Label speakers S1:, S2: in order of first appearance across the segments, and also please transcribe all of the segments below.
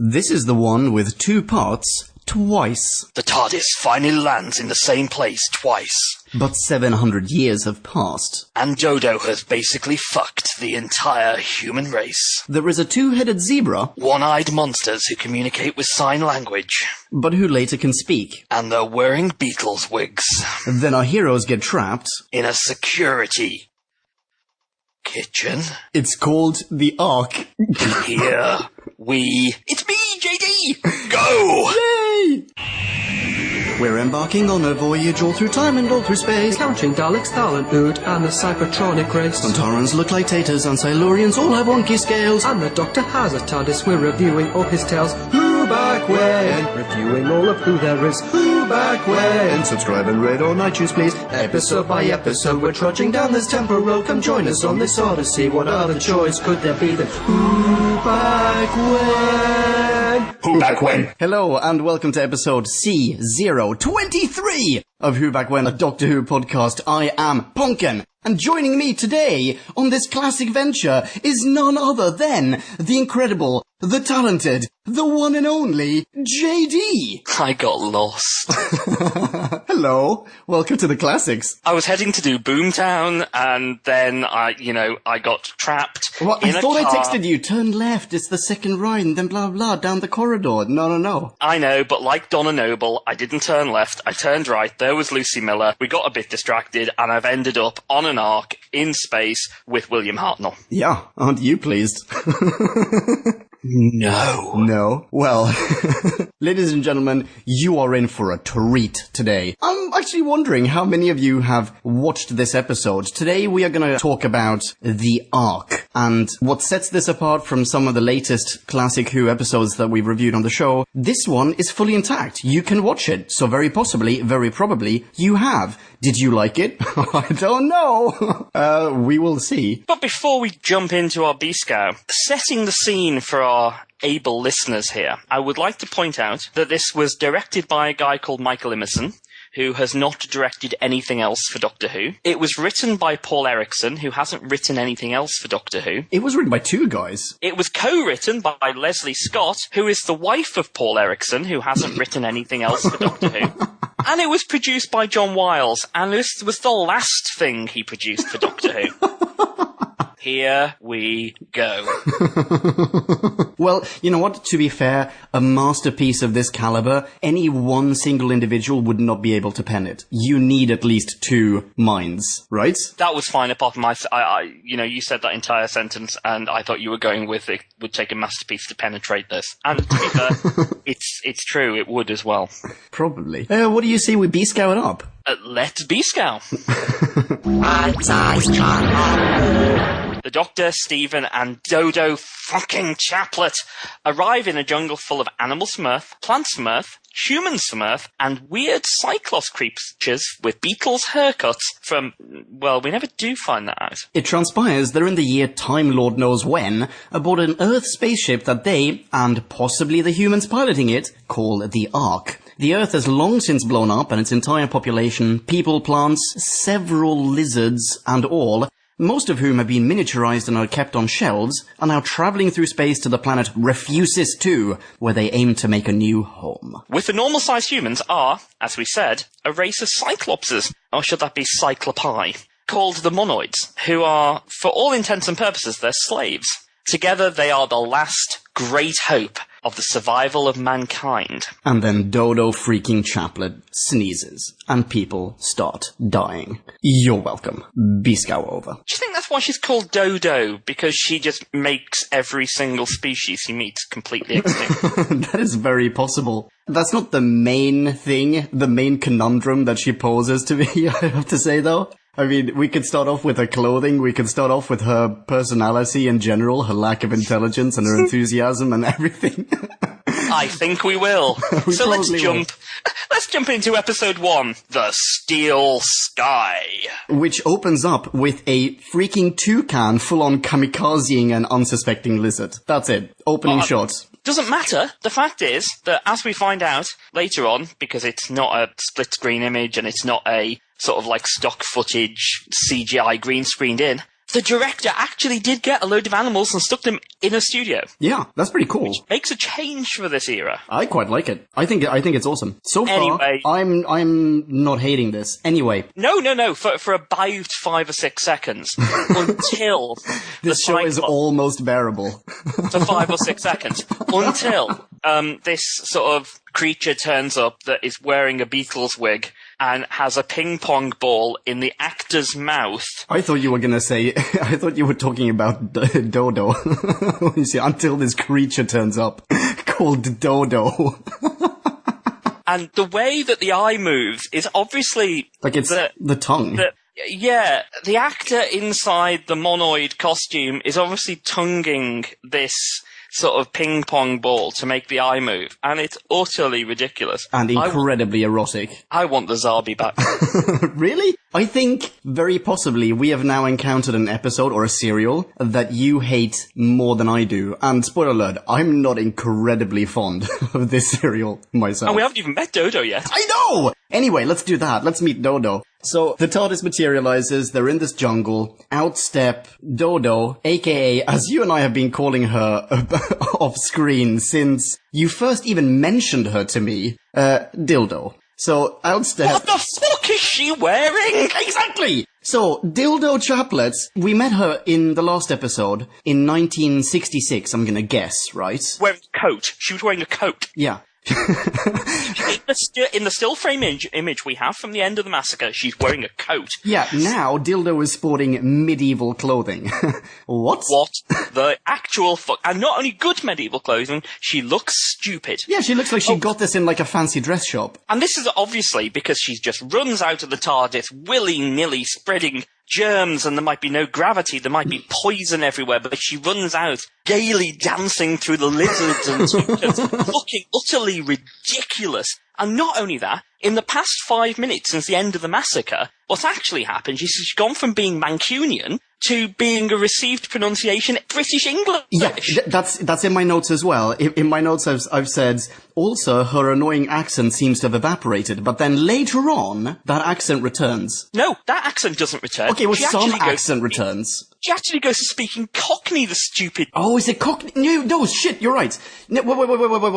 S1: This is the one with 2 parts twice.
S2: The TARDIS finally lands in the same place twice.
S1: But 700 years have passed.
S2: And Dodo has basically fucked the entire human race.
S1: There is a 2-headed zebra.
S2: One-eyed monsters who communicate with sign language.
S1: But who later can speak.
S2: And they're wearing Beatles wigs.
S1: Then our heroes get trapped.
S2: In a security kitchen.
S1: It's called The Ark.
S2: Here we... It's me, JD! Go!
S1: Yay! We're embarking on a voyage all through time and all through space.
S3: Counting Daleks, Thal Ood, and the Cybertronic race.
S1: Sontarans look like taters, and Silurians all have wonky scales.
S3: And the Doctor has a TARDIS, we're reviewing all his tales. Who back when? Reviewing all of who there is. Who back when?
S1: Subscribe and rate on iTunes, please.
S3: Episode by episode, we're trudging down this temporal road. Come join us on this odyssey. What other choice could there be than Who back when?
S2: Who back when?
S1: Hello, and welcome to episode C023 of Who Back When, a Doctor Who podcast. I am Ponkin, and joining me today on this classic venture is none other than the incredible, the talented, the one and only JD.
S2: I got lost.
S1: Hello, welcome to the classics.
S2: I was heading to do Boomtown, and then I got trapped
S1: Well,
S2: in
S1: I thought
S2: a car.
S1: I texted you, turn left, it's the second right, and then blah blah, down the corridor. No.
S2: I know, but like Donna Noble, I didn't turn left, I turned right, there was Lucy Miller, we got a bit distracted, and I've ended up on an ark in space with William Hartnell.
S1: Yeah, aren't you pleased? No. Well, ladies and gentlemen, you are in for a treat today. I'm actually wondering how many of you have watched this episode. Today we are going to talk about The Ark. And what sets this apart from some of the latest classic Who episodes that we've reviewed on the show, this one is fully intact. You can watch it. So very probably, you have. Did you like it? I don't know. We will see.
S2: But before we jump into our B-Scout, setting the scene for our able listeners here, I would like to point out that this was directed by a guy called Michael Emerson, who has not directed anything else for Doctor Who. It was written by Paul Erickson, who hasn't written anything else for Doctor Who.
S1: It was written by 2 guys.
S2: It was co-written by Leslie Scott, who is the wife of Paul Erickson, who hasn't written anything else for Doctor Who. And it was produced by John Wiles, and this was the last thing he produced for Doctor Who. Here we go.
S1: Well, you know what? To be fair, a masterpiece of this caliber, any one single individual would not be able to pen it. You need at least 2 minds, right?
S2: That was fine, apart from you said that entire sentence, and I thought you were going with it would take a masterpiece to penetrate this. And to be fair, it's true, it would as well.
S1: Probably. What do you say we B-Scout up?
S2: Let's B-Scout. The Doctor, Stephen, and Dodo fucking Chaplet arrive in a jungle full of animal Smurf, plant Smurf, human Smurf, and weird Cyclops creatures with Beatles haircuts from, well, we never do find that out.
S1: It transpires they're in the year Time Lord knows when, aboard an Earth spaceship that they, and possibly the humans piloting it, call the Ark. The Earth has long since blown up, and its entire population, people, plants, several lizards, and all, most of whom have been miniaturized and are kept on shelves, are now traveling through space to the planet Refusis 2, where they aim to make a new home.
S2: With the normal-sized humans are, as we said, a race of cyclopses, or should that be cyclopi, called the monoids, who are, for all intents and purposes, their slaves. Together they are the last great hope of the survival of mankind.
S1: And then Dodo freaking Chaplet sneezes, and people start dying. You're welcome. B-Scout over.
S2: Do you think that's why she's called Dodo? Because she just makes every single species she meets completely extinct?
S1: That is very possible. That's not the main thing, the main conundrum that she poses to me, I have to say, though. I mean, we could start off with her clothing, we could start off with her personality in general, her lack of intelligence and her enthusiasm and everything.
S2: I think we will. So let's jump into episode 1, The Steel Sky.
S1: Which opens up with a freaking toucan full-on kamikazing an unsuspecting lizard. That's it. Opening shots.
S2: Doesn't matter. The fact is that, as we find out later on, because it's not a split-screen image and it's not a sort of like stock footage CGI green screened in, the director actually did get a load of animals and stuck them in a studio.
S1: Yeah, that's pretty cool.
S2: Which makes a change for this era.
S1: I quite like it. I think it's awesome. So far,
S2: Anyway.
S1: I'm not hating this. Anyway.
S2: No. For about 5 or 6 seconds. Until
S1: This show is almost bearable.
S2: for 5 or 6 seconds. Until this sort of creature turns up that is wearing a Beatles wig and has a ping pong ball in the actor's mouth.
S1: I thought you were gonna say, I thought you were talking about Dodo. You see, until this creature turns up, called Dodo.
S2: And the way that the eye moves is obviously...
S1: Like it's the tongue.
S2: Yeah, the actor inside the monoid costume is obviously tonguing this sort of ping pong ball to make the eye move, and it's utterly ridiculous.
S1: And incredibly erotic.
S2: I want the Zarbi back.
S1: Really? I think, very possibly, we have now encountered an episode or a serial that you hate more than I do. And spoiler alert, I'm not incredibly fond of this serial myself.
S2: And we haven't even met Dodo yet.
S1: I know! Anyway, let's do that. Let's meet Dodo. So, the TARDIS materializes, they're in this jungle, outstep Dodo, aka, as you and I have been calling her off-screen since you first even mentioned her to me, Dildo. So, outstep...
S2: What the fuck is she wearing?
S1: Exactly! So, Dildo Chaplets, we met her in the last episode, in 1966, I'm gonna guess, right?
S2: Wearing a coat. She was wearing a coat.
S1: Yeah.
S2: In the still frame image we have from the end of the massacre, she's wearing a coat.
S1: Yeah, now Dildo is sporting medieval clothing. What?
S2: What the actual fuck? And not only good medieval clothing, she looks stupid.
S1: Yeah, she looks like she got this in like a fancy dress shop.
S2: And this is obviously because she just runs out of the TARDIS willy-nilly spreading germs, and there might be no gravity, there might be poison everywhere, but she runs out gaily dancing through the lizards and creatures, looking utterly ridiculous. And not only that, in the past 5 minutes since the end of the massacre, what's actually happened is she's gone from being Mancunian to being a received pronunciation British English.
S1: Yeah, that's in my notes as well. In my notes I've said, also her annoying accent seems to have evaporated, but then later on, that accent returns.
S2: No, that accent doesn't return.
S1: Okay, well, some accent returns.
S2: She actually goes to speaking Cockney, the stupid...
S1: Oh, is it Cockney? No, shit, you're right. No,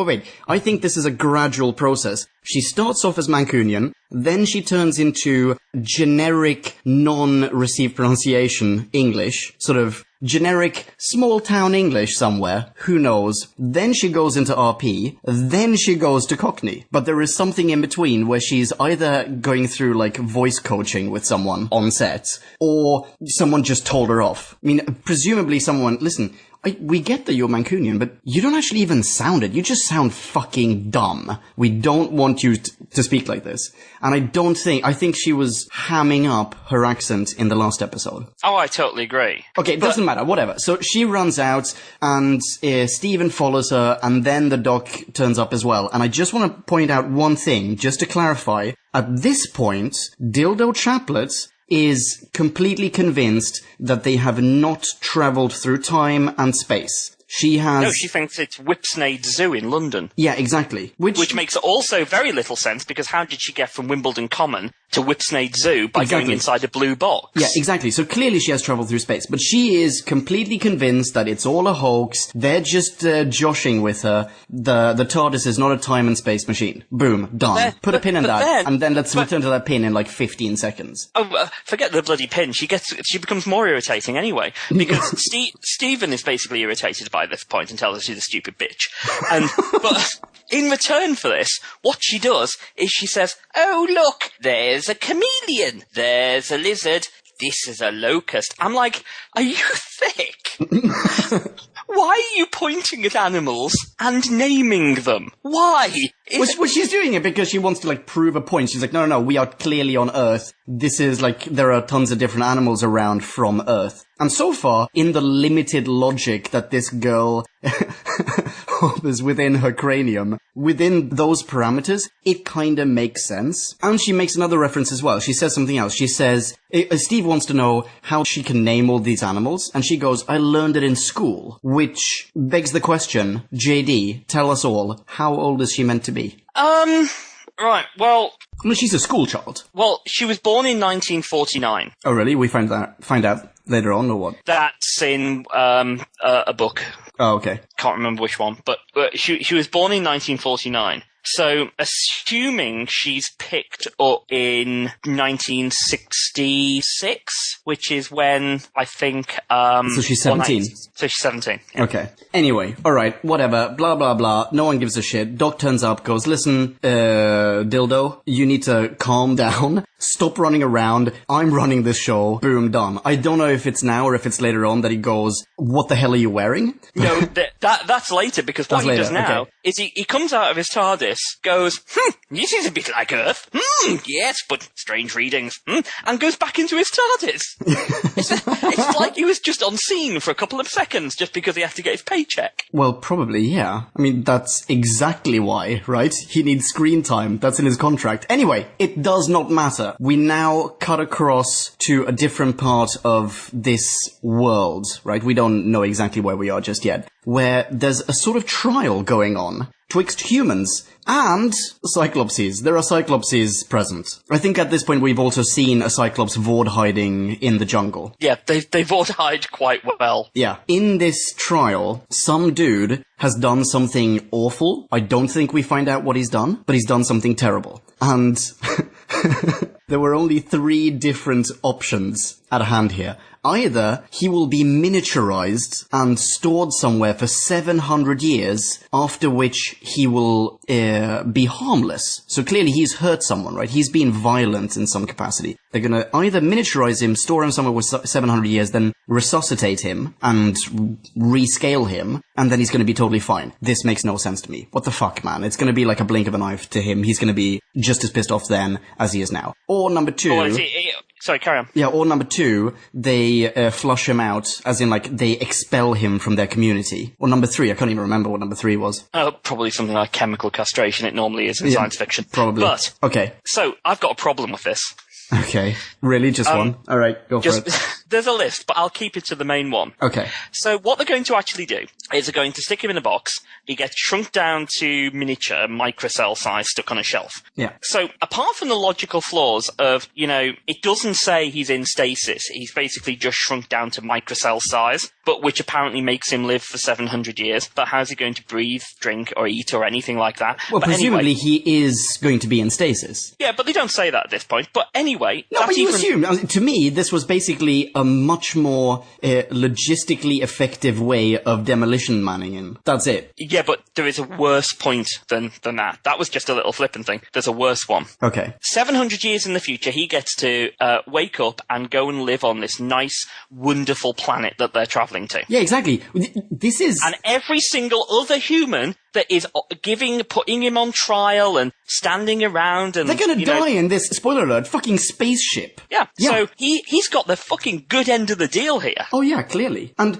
S1: wait. I think this is a gradual process. She starts off as Mancunian, then she turns into generic, non-received pronunciation English, sort of generic small-town English somewhere, who knows. Then she goes into RP, then she goes to Cockney. But there is something in between where she's either going through, like, voice coaching with someone on set, or someone just told her off. I mean, presumably someone... Listen, we get that you're Mancunian, but you don't actually even sound it. You just sound fucking dumb. We don't want you to speak like this. And I think she was hamming up her accent in the last episode.
S2: Oh, I totally agree.
S1: Okay, it doesn't matter, whatever. So she runs out, and Stephen follows her, and then the doc turns up as well. And I just want to point out one thing, just to clarify. At this point, Dildo Chaplets is completely convinced that they have not travelled through time and space. She has...
S2: No, she thinks it's Whipsnade Zoo in London.
S1: Yeah, exactly. Which
S2: makes also very little sense, because how did she get from Wimbledon Common to Whipsnade Zoo by going inside a blue box?
S1: Yeah, exactly. So clearly she has travelled through space. But she is completely convinced that it's all a hoax. They're just joshing with her. The TARDIS is not a time and space machine. Boom. Done. Put a pin in that. And then let's return to that pin in like 15 seconds.
S2: Oh, forget the bloody pin. She becomes more irritating anyway. Because Stephen is basically irritated by this point and tells her she's a stupid bitch. But in return for this, what she does is she says, "Oh, look, there's a chameleon. There's a lizard. This is a locust." I'm like, are you thick? Why are you pointing at animals and naming them? Why?
S1: Well, she's doing it because she wants to, like, prove a point. She's like, no, we are clearly on Earth. This is, like, there are tons of different animals around from Earth. And so far, in the limited logic that this girl is within her cranium, within those parameters, it kinda makes sense. And she makes another reference as well. She says something else. She says, Steve wants to know how she can name all these animals, and she goes, "I learned it in school." Which begs the question, JD, tell us all, how old is she meant to be?
S2: Right, well...
S1: Well, she's a school child.
S2: Well, she was born in 1949.
S1: Oh, really? We find out later on, or what?
S2: That's in a book.
S1: Oh, okay.
S2: Can't remember which one, but she was born in 1949. So, assuming she's picked up in 1966, which is when I think...
S1: so she's 17.
S2: So she's 17. Yeah.
S1: Okay. Anyway, alright, whatever, blah, blah, blah, no one gives a shit. Doc turns up, goes, listen, Dildo, you need to calm down, stop running around, I'm running this show, boom, done. I don't know if it's now or if it's later on that he goes, what the hell are you wearing?
S2: No, that's later, because what he does now is he comes out of his TARDIS, goes, this is a bit like Earth, yes, but strange readings, and goes back into his TARDIS. It's like he was just on scene for a couple of seconds just because he had to get his paycheck.
S1: Well, probably, yeah. I mean, that's exactly why, right? He needs screen time. That's in his contract. Anyway, it does not matter. We now cut across to a different part of this world, right? We don't know exactly where we are just yet, where there's a sort of trial going on twixt humans and cyclopses. There are cyclopses present. I think at this point we've also seen a cyclops Vord hiding in the jungle.
S2: Yeah, they Vord hide quite well.
S1: Yeah. In this trial, some dude has done something awful. I don't think we find out what he's done, but he's done something terrible. And there were only 3 different options at hand here. Either he will be miniaturized and stored somewhere for 700 years, after which he will be harmless. So clearly he's hurt someone, right? He's been violent in some capacity. They're gonna either miniaturize him, store him somewhere with 700 years, then resuscitate him and rescale him, and then he's gonna be totally fine. This makes no sense to me. What the fuck, man? It's gonna be like a blink of an eye to him. He's gonna be just as pissed off then as he is now. Or number 2...
S2: Sorry, carry on.
S1: Yeah, or number 2, they flush him out, as in, like, they expel him from their community. Or number 3, I can't even remember what number 3 was.
S2: Probably something like chemical castration. It normally is in science fiction.
S1: Probably.
S2: But,
S1: okay.
S2: So, I've got a problem with this.
S1: Okay. Really? Just one? Alright, go for it.
S2: There's a list, but I'll keep it to the main one.
S1: Okay.
S2: So what they're going to actually do is they're going to stick him in a box. He gets shrunk down to miniature, microcell size, stuck on a shelf.
S1: Yeah.
S2: So apart from the logical flaws of, it doesn't say he's in stasis. He's basically just shrunk down to microcell size, but which apparently makes him live for 700 years. But how's he going to breathe, drink, or eat, or anything like that?
S1: Well,
S2: but
S1: presumably
S2: anyway,
S1: he is going to be in stasis.
S2: Yeah, but they don't say that at this point. But anyway...
S1: No, but you assume. To me, this was basically a much more logistically effective way of demolition manning him. That's it.
S2: Yeah, but there is a worse point than that. That was just a little flippant thing. There's a worse one.
S1: Okay.
S2: 700 years in the future, he gets to wake up and go and live on this nice, wonderful planet that they're traveling to.
S1: Yeah, exactly. This is...
S2: And every single other human that is putting him on trial and standing around and...
S1: They're gonna die in this, spoiler alert, fucking spaceship.
S2: Yeah, so he's got the fucking good end of the deal here.
S1: Oh yeah, clearly. And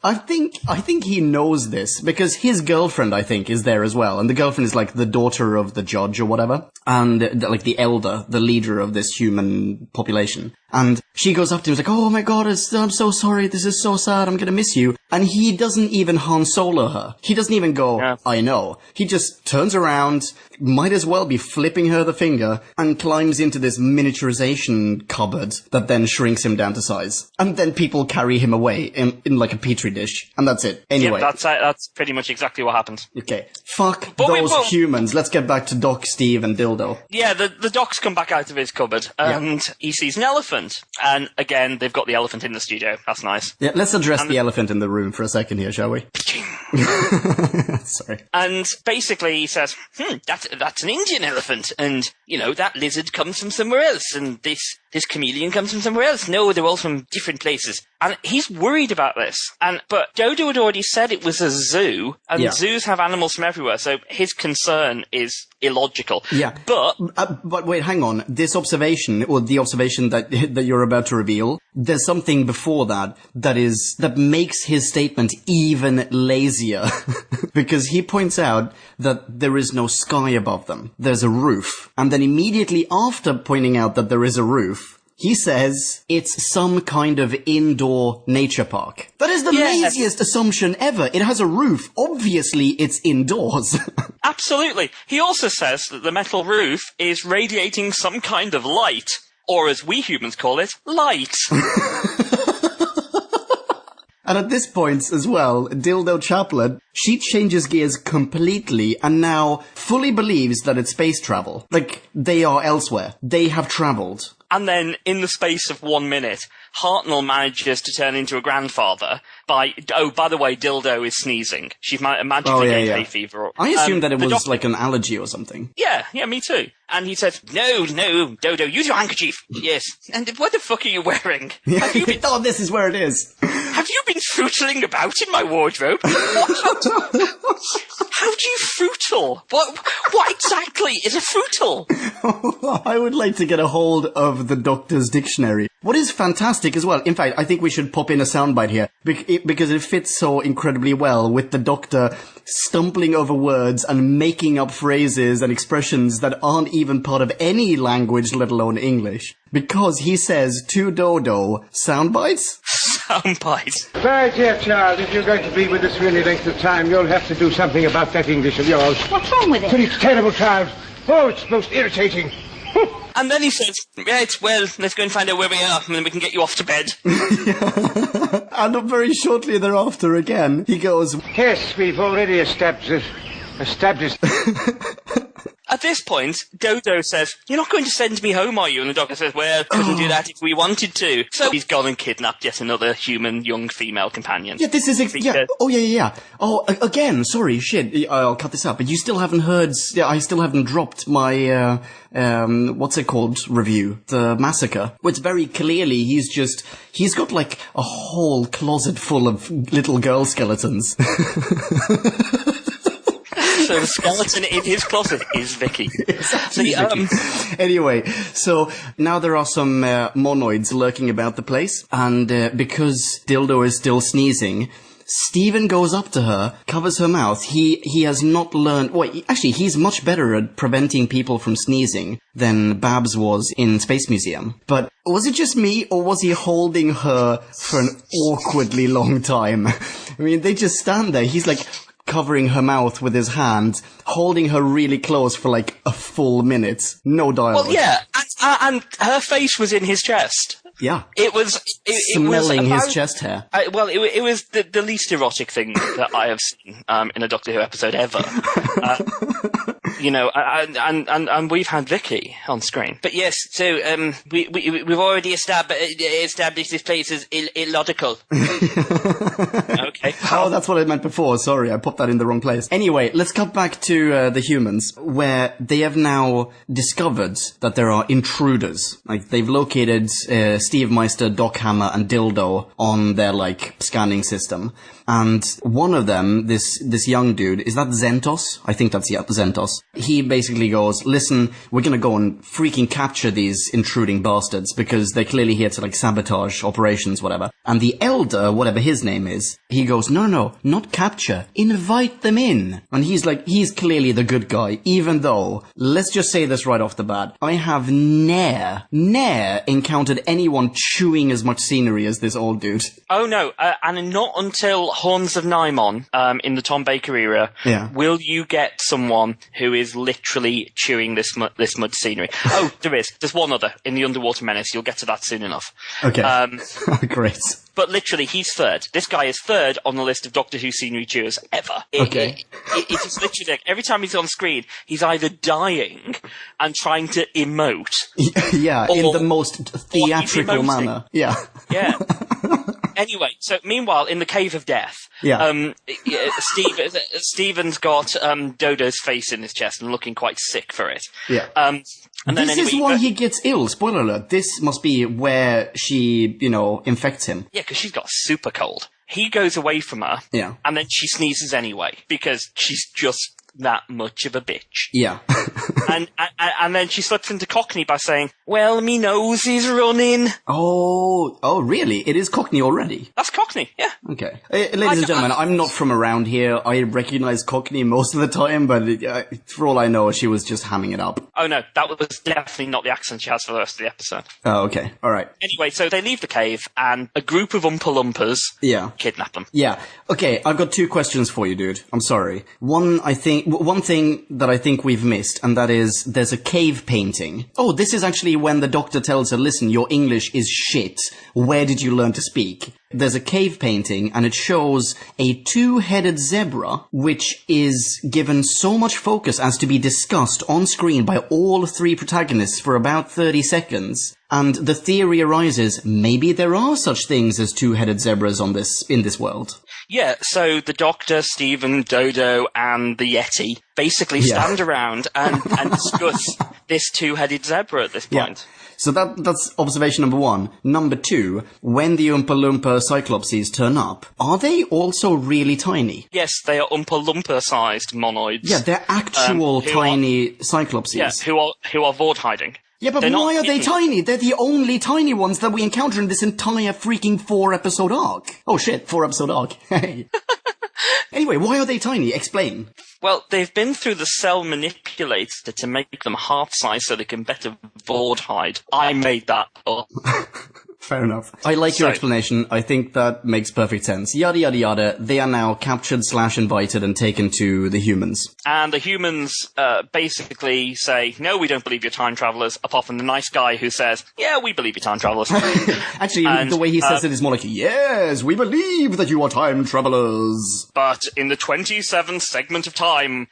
S1: I think he knows this, because his girlfriend, I think, is there as well. And the girlfriend is like the daughter of the judge or whatever. And like the elder, the leader of this human population. And she goes up to him and is like, oh my god, I'm so sorry, this is so sad, I'm gonna miss you. And he doesn't even Han Solo her. He doesn't even go, I know. He just turns around, might as well be flipping her the finger, and climbs into this miniaturization cupboard that then shrinks him down to size. And then people carry him away in like a petri dish. And that's it. Anyway.
S2: Yeah, that's pretty much exactly what happens.
S1: Okay. Fuck those humans. Let's get back to Doc, Steve, and Dildo.
S2: Yeah, the docs come back out of his cupboard, and he sees an elephant. And again, they've got the elephant in the studio. That's nice.
S1: Yeah, let's address the elephant in the room for a second here, shall we? Sorry.
S2: And basically he says, that's an Indian elephant, and, that lizard comes from somewhere else, and this chameleon comes from somewhere else. No, they're all from different places. And he's worried about this. But Dodo had already said it was a zoo, and zoos have animals from everywhere, so his concern is illogical.
S1: Yeah. But wait, hang on. This observation, or the observation that you're about to reveal, there's something before that makes his statement even lazier. Because he points out that there is no sky above them. There's a roof. And then immediately after pointing out that there is a roof, He says it's some kind of indoor nature park. That is the laziest assumption ever. It has a roof. Obviously, it's indoors.
S2: Absolutely. He also says that the metal roof is radiating some kind of light, or as we humans call it, light.
S1: And at this point as well, Dildo Chaplain, she changes gears completely and now fully believes that it's space travel. Like, they are elsewhere. They have traveled.
S2: And then, in the space of 1 minute, Hartnell manages to turn into a grandfather by the way, Dildo is sneezing. She's magically getting hay fever.
S1: I assumed that it was like an allergy or something.
S2: Yeah, me too. And he says, no, Dodo, use your handkerchief. Yes. And what the fuck are you wearing? Have you been...
S1: Oh, this is where it is.
S2: Have you been fruitling about in my wardrobe? How do you fruitle? What exactly is a fruitle?
S1: I would like to get a hold of the Doctor's dictionary. What is fantastic as well, in fact, I think we should pop in a soundbite here, because it fits so incredibly well with the Doctor stumbling over words and making up phrases and expressions that aren't even part of any language, let alone English. Because he says to Dodo, soundbites?
S2: Soundbites.
S4: My dear child, if you're going to be with us for any length of time, you'll have to do something about that English of yours.
S5: What's wrong with it?
S4: It's terrible, child. Oh, it's most irritating.
S2: And then he says, right, well, let's go and find out where we are, and then we can get you off to bed.
S1: And very shortly thereafter again, he goes,
S4: Yes, we've already established.
S2: At this point, Dodo says, you're not going to send me home, are you? And the Doctor says, well, couldn't do that if we wanted to. So he's gone and kidnapped yet another human young female companion.
S1: Yeah, this is... Oh, again, sorry, shit, I'll cut this out. But you still haven't heard... I still haven't dropped my... what's it called? Review. The Massacre. Which very clearly he's got like a whole closet full of little girl skeletons.
S2: So the skeleton in his closet is Vicky.
S1: Anyway, so now there are some monoids lurking about the place, and because Dildo is still sneezing, Stephen goes up to her, covers her mouth. He has not learned... Well, actually, he's much better at preventing people from sneezing than Babs was in Space Museum. But was it just me, or was he holding her for an awkwardly long time? I mean, they just stand there. He's like... covering her mouth with his hand, holding her really close for like a full minute. No dialogue.
S2: Well, yeah, and her face was in his chest.
S1: Yeah.
S2: It was...
S1: smelling his chest hair.
S2: It was the least erotic thing that I have seen in a Doctor Who episode ever. You know, and we've had Vicky on screen. But yes, so we've already established this place as illogical. Okay.
S1: Oh, that's what I meant before. Sorry, I popped that in the wrong place. Anyway, let's cut back to the humans, where they have now discovered that there are intruders. Like, they've located Steve Meister, Doc Hammer, and Dildo on their, like, scanning system. And one of them, this young dude, is that Zentos? I think that's, Zentos. He basically goes, listen, we're gonna go and freaking capture these intruding bastards, because they're clearly here to, like, sabotage operations, whatever. And the Elder, whatever his name is, he goes, no, not capture, invite them in. And he's like, he's clearly the good guy, even though, let's just say this right off the bat, I have ne'er encountered anyone chewing as much scenery as this old dude.
S2: Oh no, and not until Horns of Nymon, in the Tom Baker era, will you get someone who is literally chewing this mud scenery. Oh, there's one other, in the Underwater Menace, you'll get to that soon enough.
S1: Okay. Great.
S2: But literally, he's third. This guy is third on the list of Doctor Who scenery chewers ever.
S1: Okay.
S2: It is literally like, every time he's on screen, he's either dying and trying to emote.
S1: Yeah, in the most theatrical manner. Yeah.
S2: Yeah. Anyway, so meanwhile, in the Cave of Death, Stephen's got Dodo's face in his chest and looking quite sick for it.
S1: Yeah.
S2: And then
S1: this is why he gets ill. Spoiler alert. This must be where she, infects him.
S2: Yeah, because she's got super cold. He goes away from her.
S1: Yeah.
S2: And then she sneezes anyway, because she's just that much of a bitch.
S1: Yeah.
S2: and then she slips into Cockney by saying, "Well, me nose is running."
S1: Oh, really? It is Cockney already?
S2: That's Cockney, yeah.
S1: Okay. Ladies and gentlemen, I'm not from around here. I recognize Cockney most of the time, but for all I know, she was just hamming it up.
S2: Oh no, that was definitely not the accent she has for the rest of the episode.
S1: Oh, okay. All right.
S2: Anyway, so they leave the cave, and a group of Oompa Loompas kidnap them.
S1: Yeah. Okay, I've got 2 questions for you, dude. I'm sorry. One thing that I think we've missed, and that is there's a cave painting. Oh, this is actually when the doctor tells her, listen, your English is shit. Where did you learn to speak? There's a cave painting, and it shows a 2-headed zebra, which is given so much focus as to be discussed on screen by all 3 protagonists for about 30 seconds. And the theory arises, maybe there are such things as 2-headed zebras in this world.
S2: Yeah, so the Doctor, Stephen, Dodo, and the Yeti basically stand around and discuss this 2-headed zebra at this point.
S1: Yeah. So that's observation number 1. Number 2, when the Oompa Loompa cyclopses turn up, are they also really tiny?
S2: Yes, they are Oompa Loompa-sized monoids.
S1: Yeah, they're actual tiny cyclopses.
S2: Yeah, who are Vord hiding.
S1: Yeah, but why are they tiny? They're the only tiny ones that we encounter in this entire freaking 4-episode arc. Oh shit, 4-episode arc. Hey. Anyway, why are they tiny? Explain.
S2: Well, they've been through the cell manipulator to make them half-size so they can better Vord hide. I made that up.
S1: Fair enough. I like your explanation. I think that makes perfect sense. Yada, yada, yada. They are now captured / invited and taken to the humans.
S2: And the humans basically say, no, we don't believe you're time travelers, apart from the nice guy who says, yeah, we believe you're time travelers.
S1: Actually, the way he says it is more like, yes, we believe that you are time travelers.
S2: But in the 27th segment of time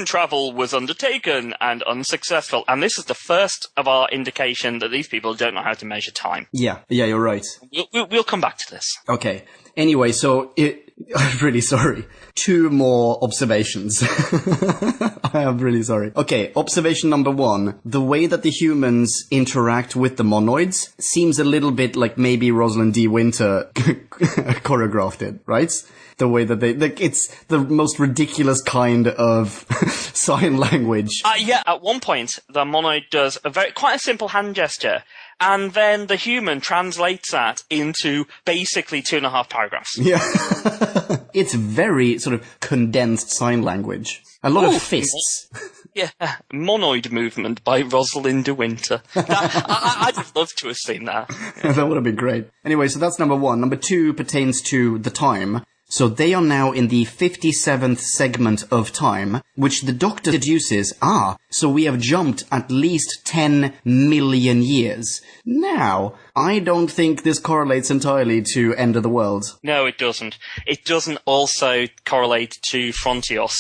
S2: travel was undertaken and unsuccessful. And this is the first of our indication that these people don't know how to measure time.
S1: Yeah, you're right.
S2: We'll come back to this.
S1: Okay. Anyway, so I'm really sorry. 2 more observations. I am really sorry. Okay, observation number 1. The way that the humans interact with the monoids seems a little bit like maybe Rosalind D. Winter choreographed it, right? The way that it's the most ridiculous kind of sign language.
S2: Yeah, at one point, the monoid does quite a simple hand gesture, and then the human translates that into basically 2.5 paragraphs.
S1: Yeah. It's very sort of condensed sign language. A lot of fists.
S2: Yeah, Monoid Movement by Rosalind de Winter. I'd have loved to have seen that.
S1: That would have been great. Anyway, so that's number 1. Number 2 pertains to the time. So they are now in the 57th segment of time, which the Doctor deduces, so we have jumped at least 10 million years. Now, I don't think this correlates entirely to End of the World.
S2: No, it doesn't. It doesn't also correlate to Frontios,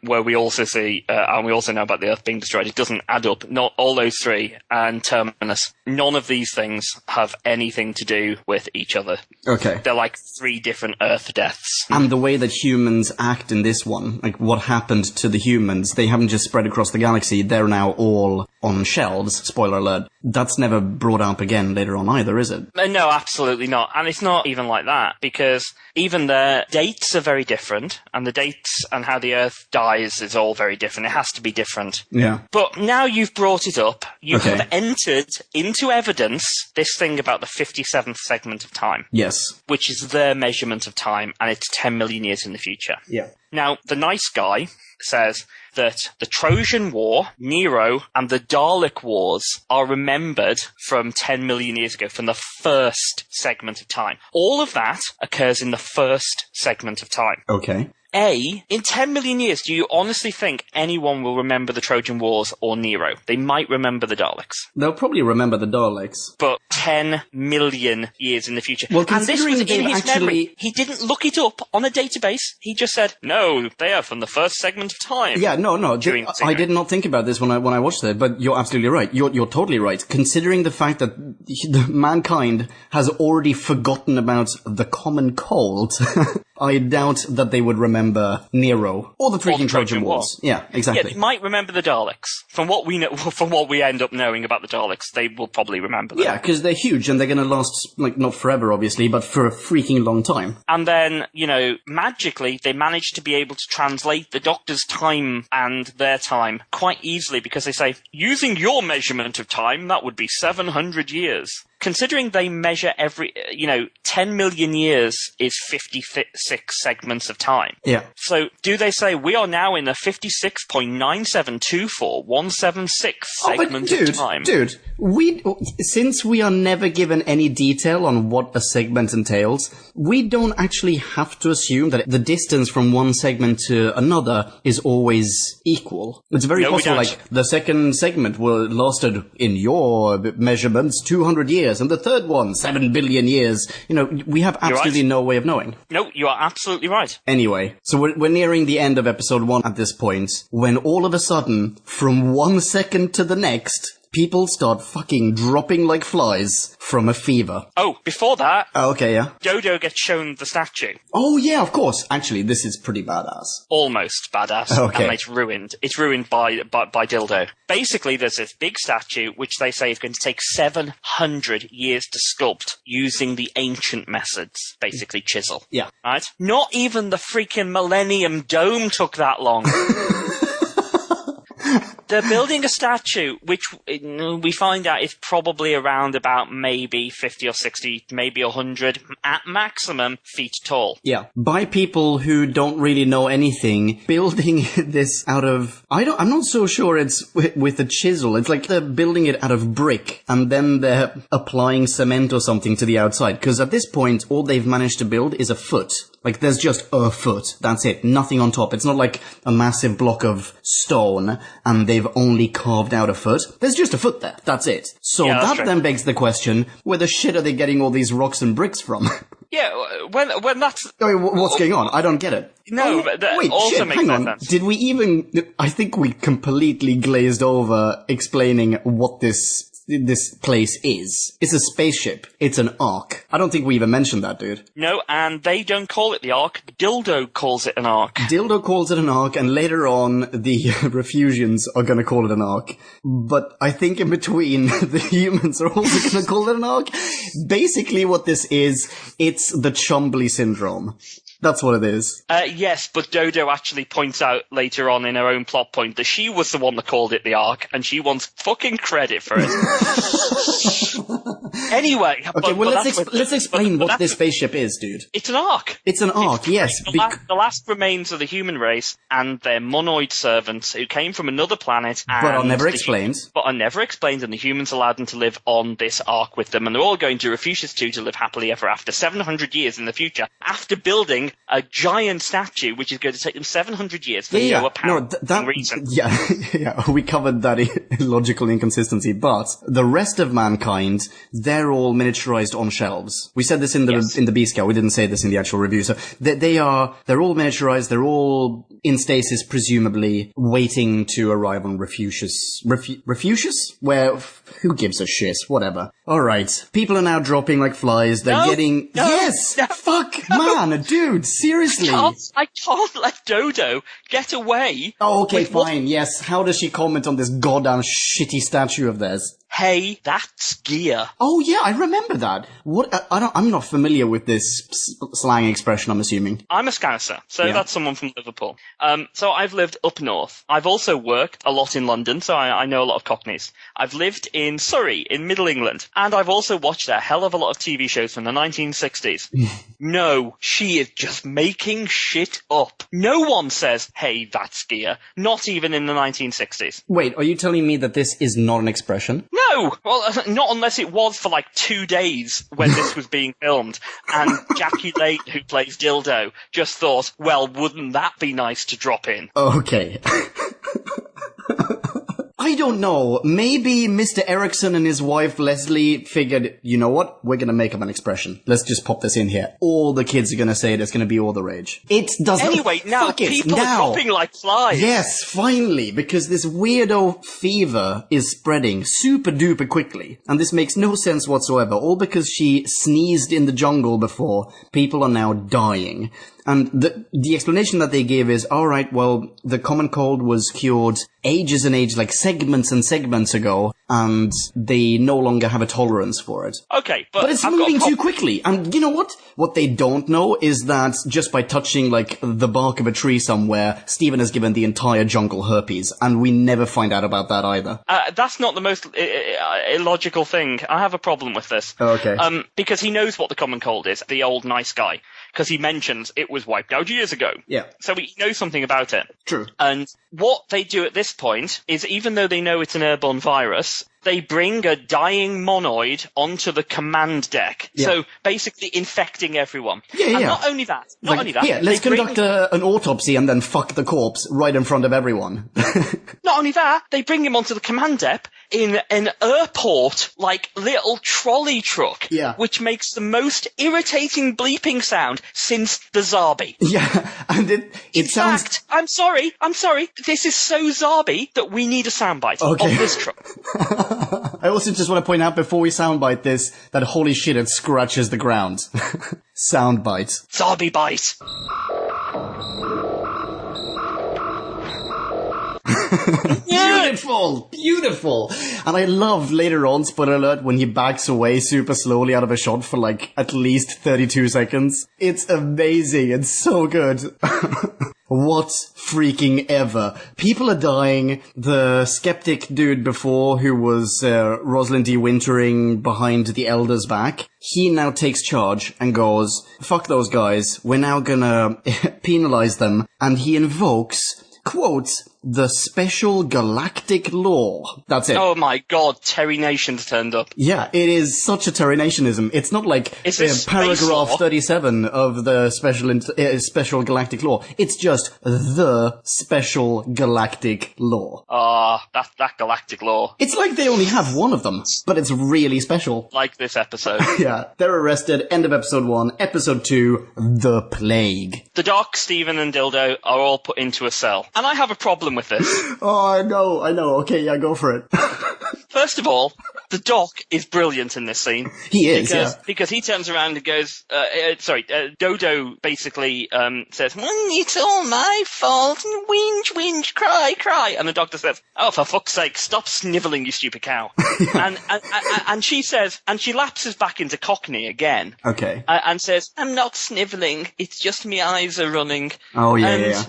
S2: where we also see, and we also know about the Earth being destroyed. It doesn't add up. Not all those 3, and Terminus. None of these things have anything to do with each other.
S1: Okay.
S2: They're like 3 different Earth deaths.
S1: And the way that humans act in this one, like what happened to the humans, they haven't just spread across the galaxy, they're now all on shelves, spoiler alert. That's never brought up again later on either, is it?
S2: No, absolutely not. And it's not even like that, because even their dates are very different, and the dates and how the Earth dies is all very different. It has to be different.
S1: Yeah.
S2: But now you've brought it up, you have entered into evidence this thing about the 57th segment of time.
S1: Yes.
S2: Which is their measurement of time, and it's 10 million years in the future.
S1: Yeah.
S2: Now, the nice guy says that the Trojan War, Nero, and the Dalek Wars are remembered from 10 million years ago, from the first segment of time. All of that occurs in the first segment of time.
S1: Okay.
S2: In 10 million years, do you honestly think anyone will remember the Trojan Wars or Nero? They might remember the Daleks.
S1: They'll probably remember the Daleks.
S2: But 10 million years in the future.
S1: Well,
S2: and this was in his
S1: actually...
S2: memory. He didn't look it up on a database. He just said, no, they are from the first segment of time.
S1: Yeah, no. I did not think about this when I watched it, but you're absolutely right. You're totally right. Considering the fact that mankind has already forgotten about the common cold, I doubt that they would remember remember Nero or the freaking Trojan Wars. Yeah, exactly.
S2: Yeah, they might remember the Daleks. From what we know, from what we end up knowing about the Daleks, they will probably remember them.
S1: Yeah, because they're huge and they're going to last, like, not forever, obviously, but for a freaking long time.
S2: And then, magically, they managed to be able to translate the Doctor's time and their time quite easily because they say, using your measurement of time, that would be 700 years. Considering they measure 10 million years is 56 segments of time.
S1: Yeah.
S2: So do they say we are now in the 56.9724176 segment of time?
S1: Dude, since we are never given any detail on what a segment entails, we don't actually have to assume that the distance from one segment to another is always equal. It's very possible, like, the second segment will lasted in your measurements 200 years. And the third one, 7 billion years. We have absolutely no way of knowing.
S2: No, you are absolutely right.
S1: Anyway, so we're nearing the end of episode 1 at this point, when all of a sudden, from 1 second to the next, people start fucking dropping like flies from a fever.
S2: Oh, before that...
S1: Oh, okay, yeah.
S2: Dodo gets shown the statue.
S1: Oh, yeah, of course. Actually, this is pretty badass.
S2: Almost badass.
S1: Okay.
S2: And it's ruined. It's ruined by Dildo. Basically, there's this big statue, which they say is going to take 700 years to sculpt using the ancient methods. Basically, chisel.
S1: Yeah.
S2: Right? Not even the freaking Millennium Dome took that long. They're building a statue, which we find out is probably around about maybe 50 or 60, maybe 100, at maximum, feet tall.
S1: Yeah. By people who don't really know anything, building this out of... I'm not so sure it's with a chisel. It's like they're building it out of brick, and then they're applying cement or something to the outside. Because at this point, all they've managed to build is a foot. Like, there's just a foot. That's it. Nothing on top. It's not like a massive block of stone, and they've only carved out a foot. There's just a foot there. That's it. So that then begs the question, where the shit are they getting all these rocks and bricks from?
S2: Yeah, when that's...
S1: I mean, what's going on? I don't get it.
S2: No, but that
S1: wait,
S2: also
S1: shit,
S2: makes
S1: hang on.
S2: sense.
S1: Did we even... I think we completely glazed over explaining what this place is. It's a spaceship. It's an Ark. I don't think we even mentioned that, dude.
S2: No, and they don't call it the Ark. Dildo calls it an Ark.
S1: Dildo calls it an Ark, and later on, the Refusians are gonna call it an Ark. But I think in between, the humans are also gonna call it an Ark. Basically what this is, it's the Chumbley syndrome. That's what it is.
S2: Yes, but Dodo actually points out later on in her own plot point that she was the one that called it the Ark, and she wants fucking credit for it. Anyway.
S1: Okay, well, let's explain what this spaceship is, dude.
S2: It's an Ark.
S1: It's an Ark, yes.
S2: The last remains of the human race and their monoid servants who came from another planet.
S1: But are never explained.
S2: But are never explained, and the humans allowed them to live on this Ark with them, and they're all going to Refusius 2 to live happily ever after, 700 years in the future, after building a giant statue, which is going to take them 700 years for no apparent reason.
S1: Yeah, we covered that illogical inconsistency, but the rest of mankind, they're all miniaturized on shelves. We said this in the B-Scout, we didn't say this in the actual review, so they're all miniaturized, they're all in stasis, presumably, waiting to arrive on Refusius. Refusius? Where, who gives a shit? Whatever. Alright, people are now dropping like flies, man, dude, seriously.
S2: I can't let Dodo get away.
S1: Oh, okay, fine, yes. How does she comment on this goddamn shitty statue of theirs?
S2: Hey, that's gear.
S1: Oh yeah, I remember that. I'm not familiar with this slang expression, I'm assuming.
S2: I'm a Scouser, so that's someone from Liverpool. So I've lived up north. I've also worked a lot in London, so I know a lot of Cockneys. I've lived in Surrey, in Middle England, and I've also watched a hell of a lot of TV shows from the 1960s. No, she is just making shit up. No one says, hey, that's gear. Not even in the 1960s.
S1: Wait, are you telling me that this is not an expression?
S2: No! Well, not unless it was for like 2 days when this was being filmed, and Jackie Lane, who plays Dildo, just thought, well, wouldn't that be nice to drop in?
S1: Okay. I don't know. Maybe Mr. Erickson and his wife Leslie figured, you know what? We're gonna make up an expression. Let's just pop this in here. All the kids are gonna say it. It's gonna be all the rage. It doesn't.
S2: Anyway, now people are dropping like flies.
S1: Yes, finally, because this weirdo fever is spreading super duper quickly. And this makes no sense whatsoever. All because she sneezed in the jungle before. People are now dying. And the explanation that they gave is, all right, well, the common cold was cured ages and ages, like segments and segments ago, and they no longer have a tolerance for it.
S2: Okay,
S1: but it's moving too quickly. And you know what? What they don't know is that just by touching, like, the bark of a tree somewhere, Stephen has given the entire jungle herpes, and we never find out about that either.
S2: That's not the most illogical thing. I have a problem with this.
S1: Oh, okay.
S2: Because he knows what the common cold is, the old nice guy. Because he mentions it was wiped out years ago.
S1: Yeah.
S2: So he knows something about it.
S1: True.
S2: And what they do at this point is, even though they know it's an airborne virus, they bring a dying monoid onto the command deck. Yeah. So basically infecting everyone.
S1: Yeah.
S2: And not only that.
S1: Here, let's conduct an autopsy and then fuck the corpse right in front of everyone.
S2: Not only that, they bring him onto the command deck in an airport, like, little trolley truck.
S1: Yeah.
S2: Which makes the most irritating bleeping sound since the Zarbi.
S1: Yeah, and it sounds...
S2: fact, I'm sorry, this is so Zarbi that we need a soundbite of this truck.
S1: I also just want to point out before we soundbite this, that holy shit, it scratches the ground. Soundbite.
S2: Zarbi bite.
S1: Beautiful. And I love later on, spoiler alert, when he backs away super slowly out of a shot for like at least 32 seconds. It's amazing. It's so good. What freaking ever. People are dying. The skeptic dude before, who was Rosalind D. Wintering behind the Elder's back, he now takes charge and goes, fuck those guys, we're now gonna penalize them. And he invokes, quote, the special galactic law. That's it.
S2: Oh my god, Terry Nation's turned up.
S1: Yeah, it is such a Terry Nationism. It's not like paragraph 37 of the special galactic law. It's just the special galactic law.
S2: That galactic law.
S1: It's like they only have one of them, but it's really special.
S2: Like this episode.
S1: Yeah, they're arrested. End of episode 1. Episode 2, The Plague.
S2: The Doc, Stephen and Dildo are all put into a cell. And I have a problem with this.
S1: Oh, I know. Okay, yeah, go for it.
S2: First of all, the Doc is brilliant in this scene.
S1: He is,
S2: because he turns around and goes, Dodo basically says, it's all my fault, whinge, cry. And the doctor says, oh, for fuck's sake, stop snivelling, you stupid cow. and she says, and she lapses back into Cockney again.
S1: Okay.
S2: And says, I'm not snivelling, it's just my eyes are running.
S1: Oh, yeah.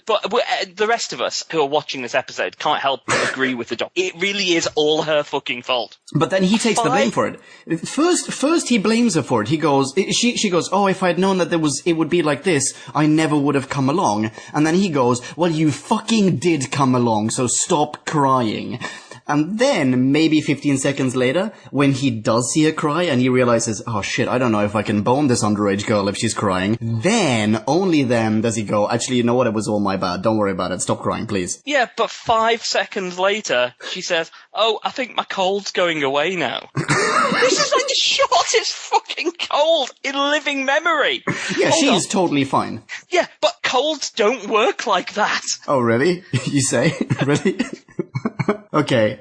S2: But the rest of us who are watching this episode can't help but agree with the Doc. It really is all her fucking fault.
S1: But then he takes the blame for it. First he blames her for it. He goes, she goes, oh, if I'd known that it would be like this, I never would have come along. And then he goes, well, you fucking did come along, so stop crying. And then, maybe 15 seconds later, when he does see her cry and he realizes, oh shit, I don't know if I can bone this underage girl if she's crying, then, only then, does he go, actually, you know what, it was all my bad, don't worry about it, stop crying, please.
S2: Yeah, but 5 seconds later, she says, oh, I think my cold's going away now. This is like the shortest fucking cold in living memory.
S1: Yeah, she's totally fine.
S2: Yeah, but colds don't work like that.
S1: Oh, really? You say? Really? Okay.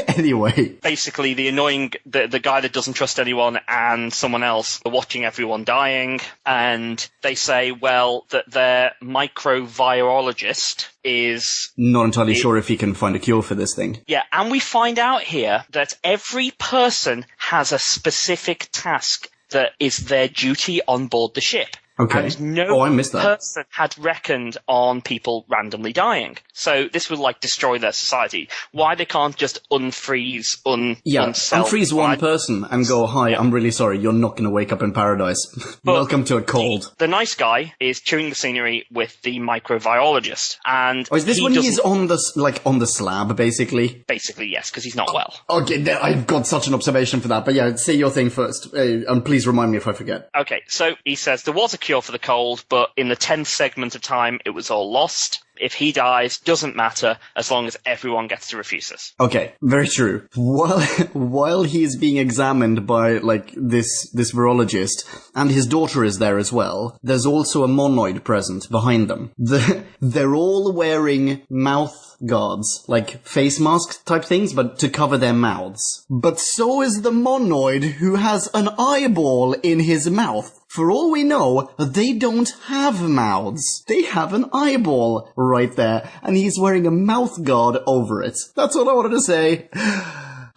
S1: Anyway.
S2: Basically, the annoying, the guy that doesn't trust anyone and someone else are watching everyone dying, and they say, well, that their microvirologist is...
S1: not entirely sure if he can find a cure for this thing.
S2: Yeah, and we find out here that every person has a specific task that is their duty on board the ship.
S1: Okay.
S2: And no
S1: I missed that.
S2: person had reckoned on people randomly dying. So this would, like, destroy their society. Why they can't just unfreeze,
S1: unfreeze one person and go, hi, I'm really sorry, you're not going to wake up in paradise. Welcome to a cold.
S2: The nice guy is chewing the scenery with the microbiologist. And
S1: is this when he's on the slab, basically?
S2: Basically, yes, because he's not well.
S1: Okay, I've got such an observation for that. But yeah, say your thing first. And please remind me if I forget.
S2: Okay, so he says there was a cure for the cold, but in the 10th segment of time, it was all lost. If he dies, doesn't matter as long as everyone gets to Refuses.
S1: Okay, very true. While he's being examined by, like, this virologist, and his daughter is there as well, there's also a monoid present behind them. They're all wearing mouth guards, like face mask type things, but to cover their mouths. But so is the monoid, who has an eyeball in his mouth. For all we know, they don't have mouths. They have an eyeball right there, and he's wearing a mouth guard over it. That's what I wanted to say.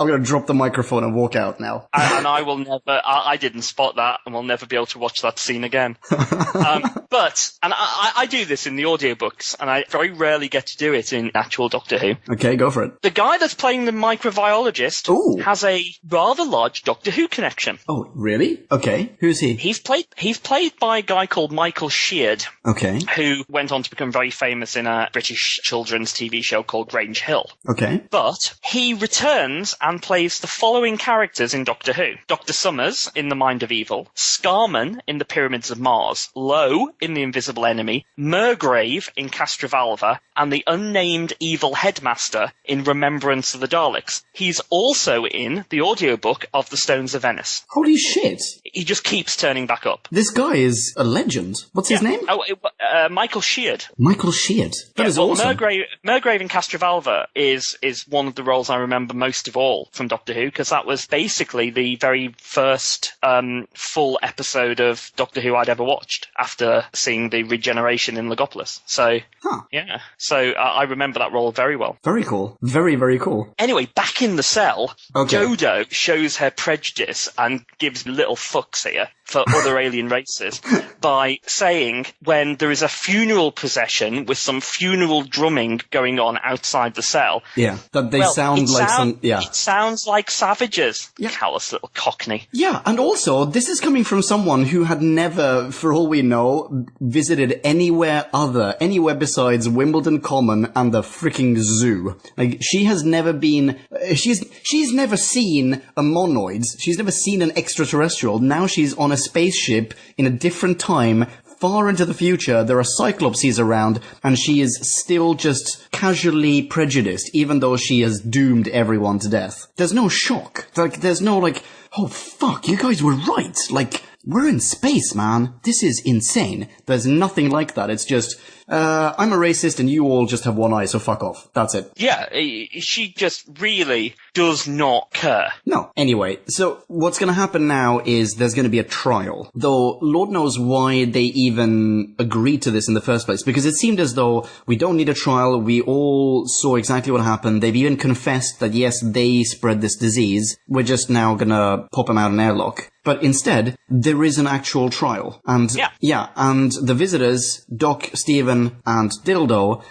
S1: I'm going to drop the microphone and walk out now.
S2: And I will never, I didn't spot that, and will never be able to watch that scene again. But I do this in the audiobooks, and I very rarely get to do it in actual Doctor Who.
S1: Okay, go for it.
S2: The guy that's playing the microbiologist has a rather large Doctor Who connection.
S1: Oh, really? Okay. Who's he?
S2: He's played by a guy called Michael Sheard.
S1: Okay.
S2: Who went on to become very famous in a British children's TV show called Grange Hill.
S1: Okay.
S2: But he returns and plays the following characters in Doctor Who. Dr. Summers in The Mind of Evil, Scarman in The Pyramids of Mars, Lowe in The Invisible Enemy, Murgrave in Castrovalva, and the unnamed evil headmaster in Remembrance of the Daleks. He's also in the audiobook of The Stones of Venice.
S1: Holy shit.
S2: He just keeps turning back up.
S1: This guy is a legend. What's his name?
S2: Michael Sheard.
S1: Michael Sheard. That is awesome.
S2: Murgrave in Castrovalva is one of the roles I remember most of all from Doctor Who, because that was basically the very first full episode of Doctor Who I'd ever watched after seeing the regeneration in Logopolis. So, yeah. So I remember that role very well.
S1: Very cool. Very, very cool.
S2: Anyway, back in the cell, Dodo shows her prejudice and gives little fucks here for other alien races by saying when there is a funeral procession with some funeral drumming going on outside the cell.
S1: Yeah, that they sound like some... Yeah.
S2: It sounds like savages. Yeah. Callous little cockney.
S1: Yeah, and also, this is coming from someone who had never, for all we know, visited anywhere besides Wimbledon Common and the freaking zoo. Like, she has never been... She's never seen a monoid. She's never seen an extraterrestrial. Now she's on a spaceship in a different time, far into the future. There are cyclopses around, and she is still just casually prejudiced, even though she has doomed everyone to death. There's no shock. Like, there's no, like, oh fuck, you guys were right. Like, we're in space, man. This is insane. There's nothing like that. It's just, I'm a racist and you all just have one eye, so fuck off. That's it.
S2: Yeah, she just really does not care.
S1: No. Anyway, so what's going to happen now is there's going to be a trial. Though, Lord knows why they even agreed to this in the first place. Because it seemed as though we don't need a trial. We all saw exactly what happened. They've even confessed that, yes, they spread this disease. We're just now going to pop them out an airlock. But instead, there is an actual trial. And and the visitors, Doc, Stephen, and Dildo,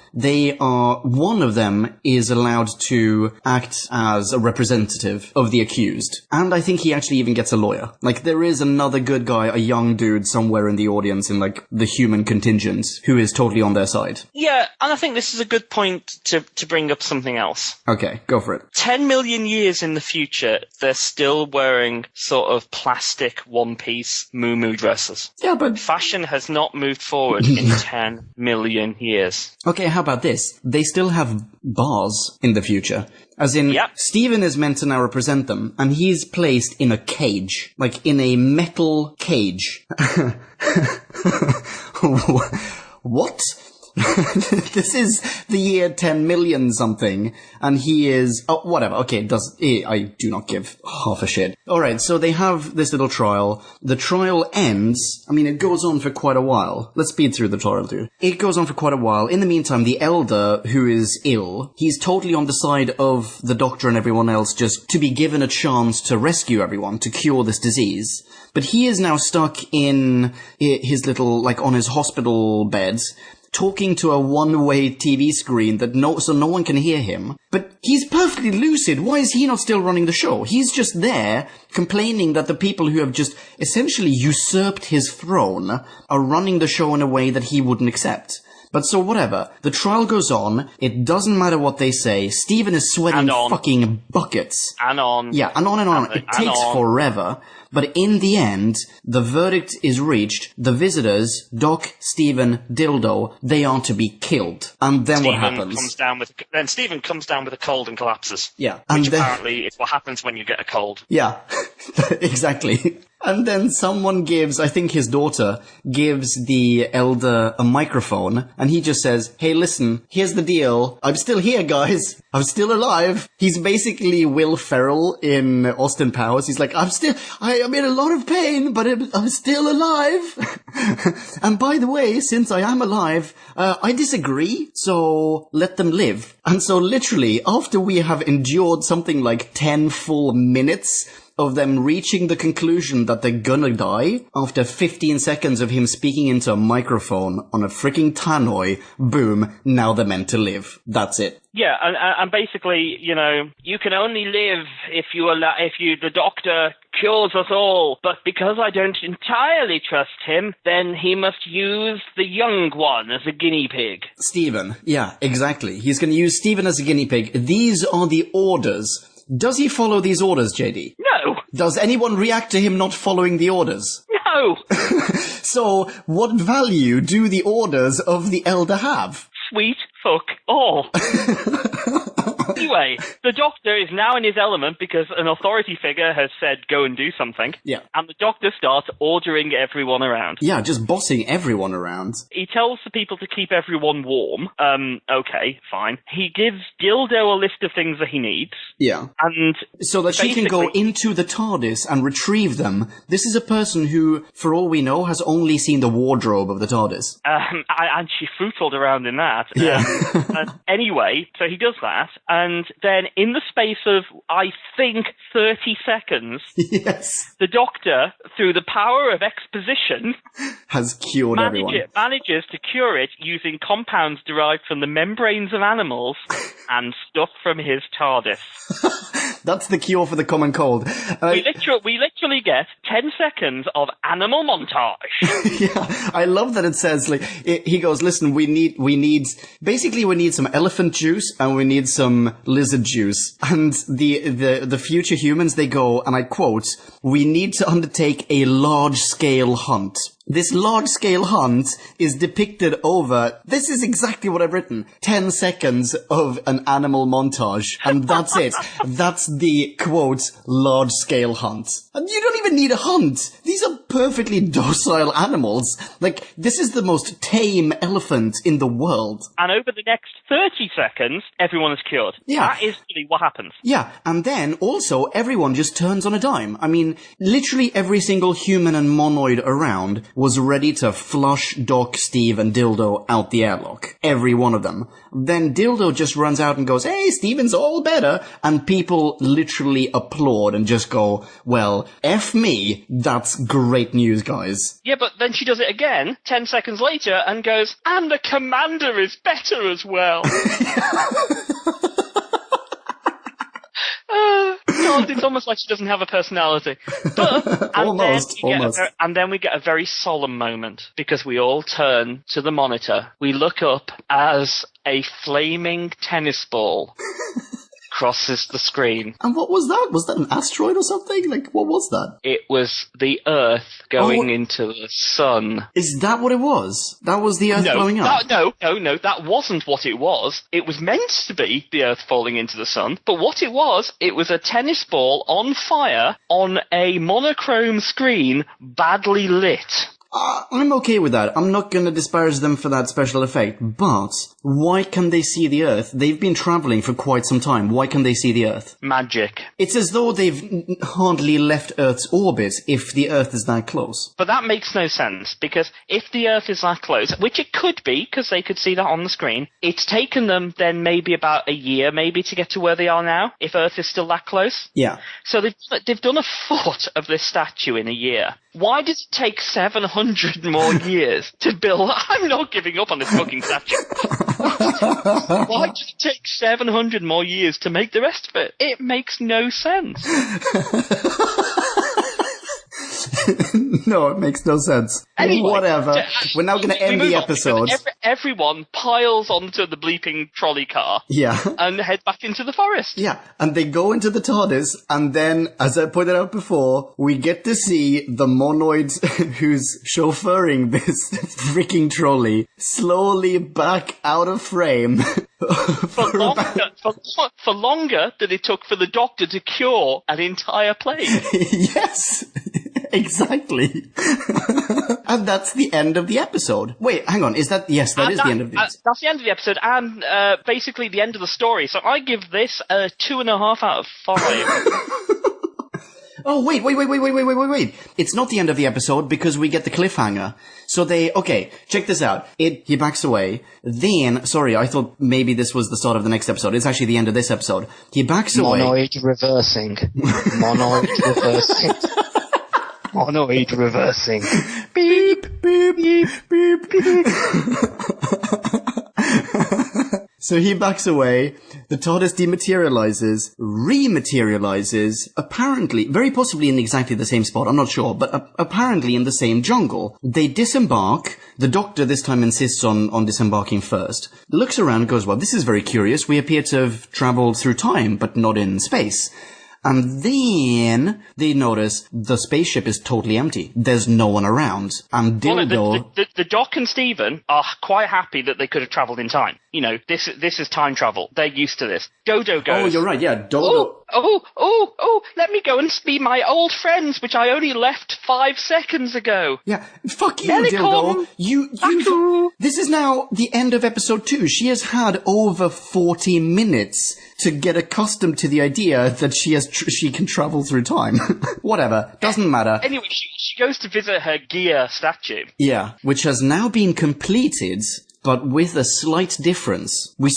S1: one of them is allowed to act as a representative of the accused. And I think he actually even gets a lawyer. Like, there is another good guy, a young dude somewhere in the audience in, like, the human contingent who is totally on their side.
S2: Yeah, and I think this is a good point to bring up something else.
S1: Okay, go for it. 10
S2: million years in the future, they're still wearing sort of plastic one-piece moo-moo dresses.
S1: Yeah, but...
S2: fashion has not moved forward in 10 million years.
S1: Okay, how about this? They still have bars in the future. As in, Stephen is meant to now represent them, and he's placed in a cage. Like, in a metal cage. What? This is the year 10 million something, and he is... oh, whatever. Okay, I do not give half a shit. Alright, so they have this little trial. The trial ends... I mean, it goes on for quite a while. Let's speed through the trial, dude. It goes on for quite a while. In the meantime, the Elder, who is ill, he's totally on the side of the Doctor and everyone else just to be given a chance to rescue everyone, to cure this disease. But he is now stuck in his little, like, on his hospital bed, talking to a one-way TV screen so no one can hear him. But he's perfectly lucid. Why is he not still running the show? He's just there complaining that the people who have just essentially usurped his throne are running the show in a way that he wouldn't accept. But so whatever. The trial goes on. It doesn't matter what they say. Stephen is sweating fucking buckets.
S2: And on.
S1: Yeah, and on and on. It takes forever. But in the end, the verdict is reached. The visitors, Doc, Stephen, Dildo, they are to be killed. And then what happens?
S2: Then Stephen comes down with a cold and collapses.
S1: Yeah.
S2: Which apparently is what happens when you get a cold.
S1: Yeah, exactly. And then someone gives, I think his daughter, gives the elder a microphone, and he just says, hey, listen, here's the deal. I'm still here, guys. I'm still alive. He's basically Will Ferrell in Austin Powers. He's like, I'm in a lot of pain, but I'm still alive. And by the way, since I am alive, I disagree, so let them live. And so literally, after we have endured something like 10 full minutes of them reaching the conclusion that they're gonna die, after 15 seconds of him speaking into a microphone on a freaking tannoy, boom, now they're meant to live. That's it.
S2: Yeah, and basically, you know, you can only live if the doctor cures us all. But because I don't entirely trust him, then he must use the young one as a guinea pig.
S1: Stephen, yeah, exactly. He's gonna use Stephen as a guinea pig. These are the orders. Does he follow these orders, JD?
S2: No.
S1: Does anyone react to him not following the orders?
S2: No.
S1: So, what value do the orders of the elder have?
S2: Sweet fuck all. Anyway, the doctor is now in his element because an authority figure has said go and do something.
S1: Yeah.
S2: And the doctor starts ordering everyone around.
S1: Yeah, just bossing everyone around.
S2: He tells the people to keep everyone warm. Okay, fine. He gives Dildo a list of things that he needs.
S1: Yeah.
S2: And
S1: so that she can go into the TARDIS and retrieve them. This is a person who, for all we know, has only seen the wardrobe of the TARDIS.
S2: And she footled around in that.
S1: Yeah.
S2: Anyway, so he does that, and then in the space of, I think, 30 seconds,
S1: yes,
S2: the doctor, through the power of exposition,
S1: has cured everyone.
S2: Manages to cure it using compounds derived from the membranes of animals and stuff from his TARDIS.
S1: That's the cure for the common cold.
S2: We literally get 10 seconds of animal montage.
S1: Yeah, I love that it says, like, he goes, listen, we need some elephant juice and we need some lizard juice. And the future humans, they go, and I quote, we need to undertake a large-scale hunt. This large-scale hunt is depicted over, this is exactly what I've written, 10 seconds of an animal montage. And that's it. That's the, quote, large-scale hunt. And you don't even need a hunt. These are perfectly docile animals. Like, this is the most tame elephant in the world.
S2: And over the next 30 seconds, everyone is cured.
S1: Yeah.
S2: That is really what happens.
S1: Yeah, and then also everyone just turns on a dime. I mean, literally every single human and monoid around was ready to flush Doc, Steve, and Dildo out the airlock. Every one of them. Then Dildo just runs out and goes, hey, Steven's all better. And people literally applaud and just go, well, F me, that's great news, guys.
S2: Yeah, but then she does it again, 10 seconds later, and goes, and the commander is better as well. God, it's almost like she doesn't have a personality. But,
S1: almost.
S2: And then we get a very solemn moment, because we all turn to the monitor. We look up as a flaming tennis ball crosses the screen.
S1: And what was that? Was that an asteroid or something? Like, what was that?
S2: It was the Earth going into the sun.
S1: Is that what it was? That was the Earth blowing up?
S2: No, that wasn't what it was. It was meant to be the Earth falling into the sun, but what it was a tennis ball on fire on a monochrome screen, badly lit.
S1: I'm okay with that. I'm not going to disparage them for that special effect. But why can they see the Earth? They've been traveling for quite some time. Why can they see the Earth?
S2: Magic.
S1: It's as though they've hardly left Earth's orbit if the Earth is that close.
S2: But that makes no sense, because if the Earth is that close, which it could be, because they could see that on the screen, it's taken them then maybe about a year maybe to get to where they are now, if Earth is still that close.
S1: Yeah.
S2: So they've done a foot of this statue in a year. Why does it take 700 more years to build? I'm not giving up on this fucking statue. Why does it take 700 more years to make the rest of it? It makes no sense.
S1: No, it makes no sense.
S2: Anyway,
S1: whatever. We're now going to end the episode.
S2: Everyone piles onto the bleeping trolley car.
S1: Yeah.
S2: And head back into the forest.
S1: Yeah, and they go into the TARDIS, and then, as I pointed out before, we get to see the monoid who's chauffeuring this freaking trolley slowly back out of frame.
S2: For longer than it took for the Doctor to cure an entire plague.
S1: Yes, exactly. And that's the end of the episode. Wait, hang on, is that... Yes, that is the end of the episode.
S2: That's the end of the episode, and basically the end of the story. So I give this a 2.5 out of 5.
S1: Oh, wait. It's not the end of the episode because we get the cliffhanger. So okay, check this out. He backs away. Then, sorry, I thought maybe this was the start of the next episode. It's actually the end of this episode. He backs away.
S5: Monoid reversing. Monoid reversing.
S1: Beep, beep, beep, beep, beep. So he backs away, the TARDIS dematerializes, rematerializes, apparently, very possibly in exactly the same spot, I'm not sure, but apparently in the same jungle. They disembark, the Doctor this time insists on disembarking first, looks around and goes, well, this is very curious, we appear to have traveled through time, but not in space. And then they notice the spaceship is totally empty. There's no one around. And Dildo...
S2: The Doc and Stephen are quite happy that they could have travelled in time. You know, this is time travel. They're used to this. Dodo goes...
S1: Oh, you're right, yeah. Dodo...
S2: Oh, let me go and see my old friends, which I only left 5 seconds ago.
S1: Yeah, fuck you, Dildo. You... This is now the end of episode 2. She has had over 40 minutes to get accustomed to the idea that she can travel through time. Whatever, doesn't matter.
S2: Anyway, she goes to visit her Gia statue.
S1: Yeah, which has now been completed, but with a slight difference. We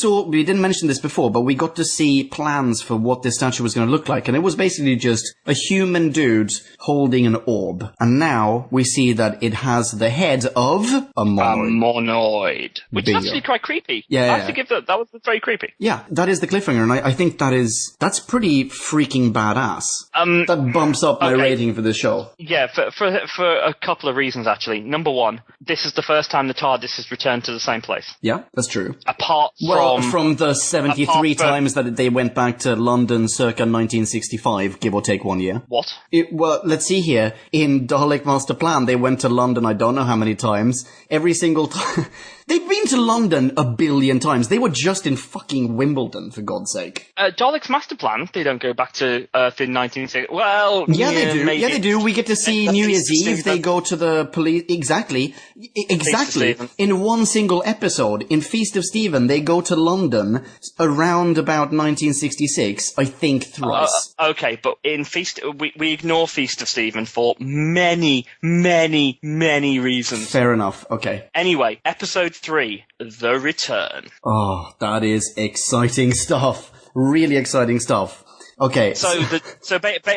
S1: didn't mention this before, but we got to see plans for what this statue was going to look like, and it was basically just a human dude holding an orb. And now we see that it has the head of a monoid.
S2: Which is actually quite creepy.
S1: Yeah,
S2: I have to give that was very creepy.
S1: Yeah, that is the cliffhanger, and I think that's pretty freaking badass. That bumps up my rating for this show.
S2: Yeah, for a couple of reasons, actually. Number one, this is the first time the TARDIS has returned to the same place.
S1: Yeah, that's true.
S2: Apart
S1: from the 73 times that they went back to London circa 1965, give or take 1 year.
S2: What?
S1: Well, let's see here. In Dalek Master Plan, they went to London I don't know how many times. Every single time... They've been to London 1 billion times. They were just in fucking Wimbledon, for God's sake.
S2: Dalek's Master Plan, they don't go back to Earth in 1960. Well,
S1: yeah, they do.
S2: Maybe.
S1: Yeah, they do. We get to see New Year's Eve. They go to the police. Exactly. In one single episode, in Feast of Stephen, they go to London around about 1966, I think thrice.
S2: Okay, but in Feast, we ignore Feast of Stephen for many, many, many reasons.
S1: Fair enough. Okay.
S2: Anyway, episode 3, The Return.
S1: Oh, that is exciting stuff. Really exciting stuff. Okay.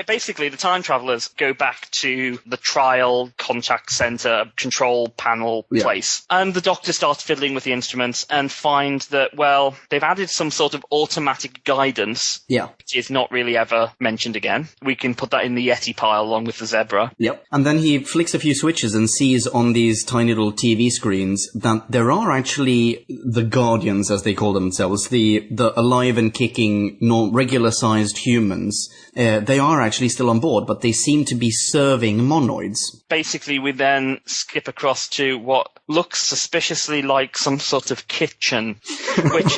S2: Basically, the time travelers go back to the trial contact center control panel place, and the Doctor starts fiddling with the instruments and finds that, well, they've added some sort of automatic guidance.
S1: Yeah.
S2: Which is not really ever mentioned again. We can put that in the Yeti pile along with the zebra.
S1: Yep. And then he flicks a few switches and sees on these tiny little TV screens that there are actually the Guardians, as they call themselves, the alive and kicking, regular-sized humans. They are actually still on board, but they seem to be serving monoids.
S2: Basically, we then skip across to what looks suspiciously like some sort of kitchen, which...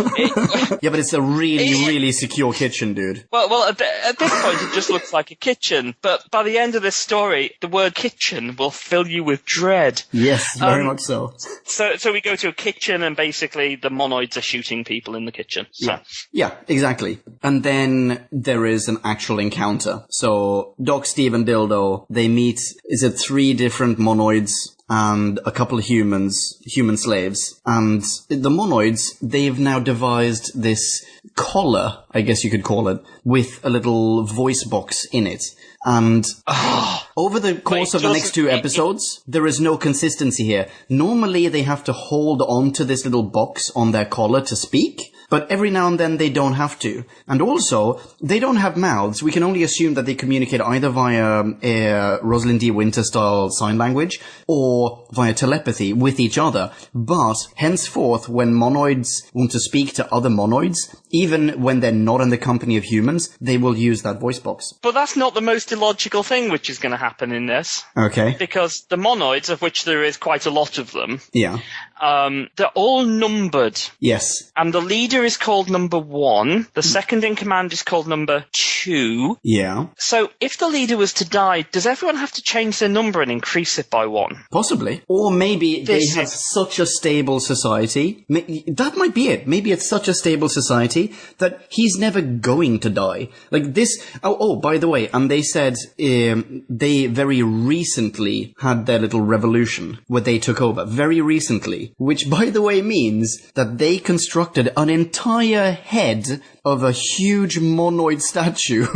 S1: Yeah, but it's a really secure kitchen, dude.
S2: Well, at this point, it just looks like a kitchen, but by the end of this story, the word kitchen will fill you with dread.
S1: Yes, very much so.
S2: So we go to a kitchen, and basically the monoids are shooting people in the kitchen. So.
S1: Yeah, exactly. And then there is an actual encounter. So Doc, Steve, and Dildo, they meet, is it 3 different monoids and a couple of human slaves. And the monoids, they've now devised this collar, I guess you could call it, with a little voice box in it. And over the course of the next 2 episodes, there is no consistency here. Normally, they have to hold on to this little box on their collar to speak. but every now and then they don't have to. And also, they don't have mouths. We can only assume that they communicate either via Rosalind D. Winter-style sign language or via telepathy with each other. But henceforth, when monoids want to speak to other monoids, even when they're not in the company of humans, they will use that voice box.
S2: But that's not the most illogical thing which is going to happen in this.
S1: Okay.
S2: Because the monoids, of which there is quite a lot of them,
S1: Yeah.
S2: they're all numbered.
S1: Yes.
S2: And the leader is called number 1. The second in command is called number 2.
S1: Yeah.
S2: So if the leader was to die, does everyone have to change their number and increase it by 1?
S1: Possibly. Or maybe they
S2: This
S1: have such a stable society. That might be it. Maybe it's such a stable society that he's never going to die. Like this... Oh, by the way, and they said they very recently had their little revolution where they took over. Very recently. Which, by the way, means that they constructed an entire head of a huge monoid statue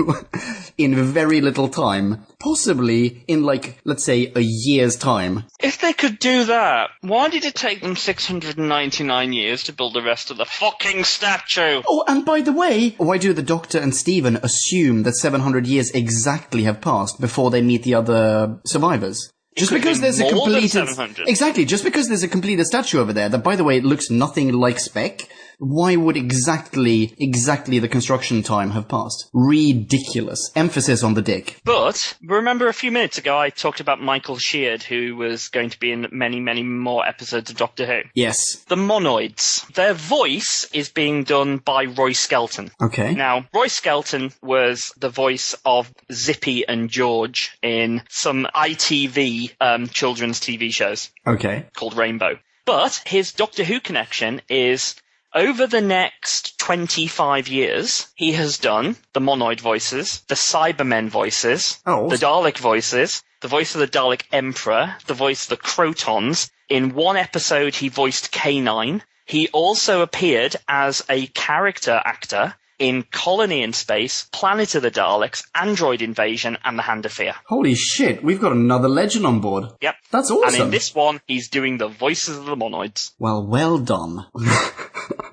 S1: in very little time. Possibly in, like, let's say, a year's time.
S2: If they could do that, why did it take them 699 years to build the rest of the fucking statue?
S1: Oh, and by the way, why do the Doctor and Stephen assume that 700 years exactly have passed before they meet the other survivors? Just because there's a completed... Exactly, just because there's a completed statue over there that, by the way, looks nothing like Spec, why would exactly the construction time have passed? Ridiculous. Emphasis on the dick.
S2: But, remember a few minutes ago I talked about Michael Sheard, who was going to be in many, many more episodes of Doctor Who.
S1: Yes.
S2: The monoids. Their voice is being done by Roy Skelton.
S1: Okay.
S2: Now, Roy Skelton was the voice of Zippy and George in some ITV children's TV shows.
S1: Okay.
S2: Called Rainbow. But his Doctor Who connection is... Over the next 25 years, he has done the monoid voices, the Cybermen voices, the Dalek voices, the voice of the Dalek Emperor, the voice of the Crotons. In one episode, he voiced K9. He also appeared as a character actor in Colony in Space, Planet of the Daleks, Android Invasion, and The Hand of Fear.
S1: Holy shit, we've got another legend on board.
S2: Yep.
S1: That's awesome.
S2: And in this one, he's doing the voices of the monoids.
S1: Well done.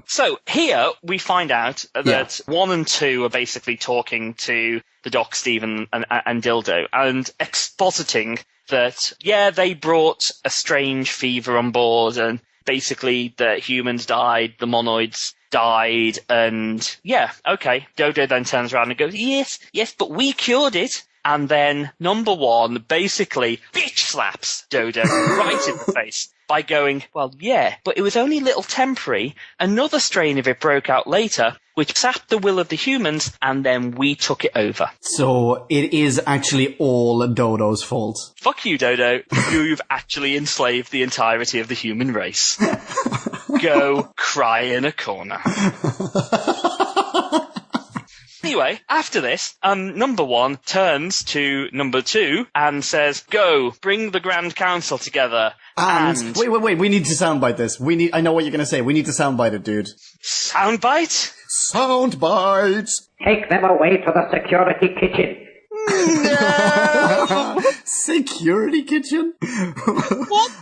S2: So, here we find out that 1 and 2 are basically talking to the Doc, Stephen, and Dildo, and expositing that, they brought a strange fever on board, and basically the humans died, the monoids died, and Dodo then turns around and goes, yes, but we cured it. And then number 1 basically bitch slaps Dodo right in the face by going, well, yeah, but it was only a little temporary. Another strain of it broke out later, which sapped the will of the humans, and then we took it over.
S1: So it is actually all Dodo's fault.
S2: Fuck you, Dodo. You've actually enslaved the entirety of the human race. Go cry in a corner. Anyway, after this, number 1 turns to number 2 and says, go, bring the Grand Council together. And
S1: wait, we need to soundbite this. I know what you're gonna say. We need to soundbite it, dude.
S2: Soundbite?
S1: Soundbite!
S6: Take them away to the security kitchen.
S2: No!
S1: Security kitchen?
S2: What?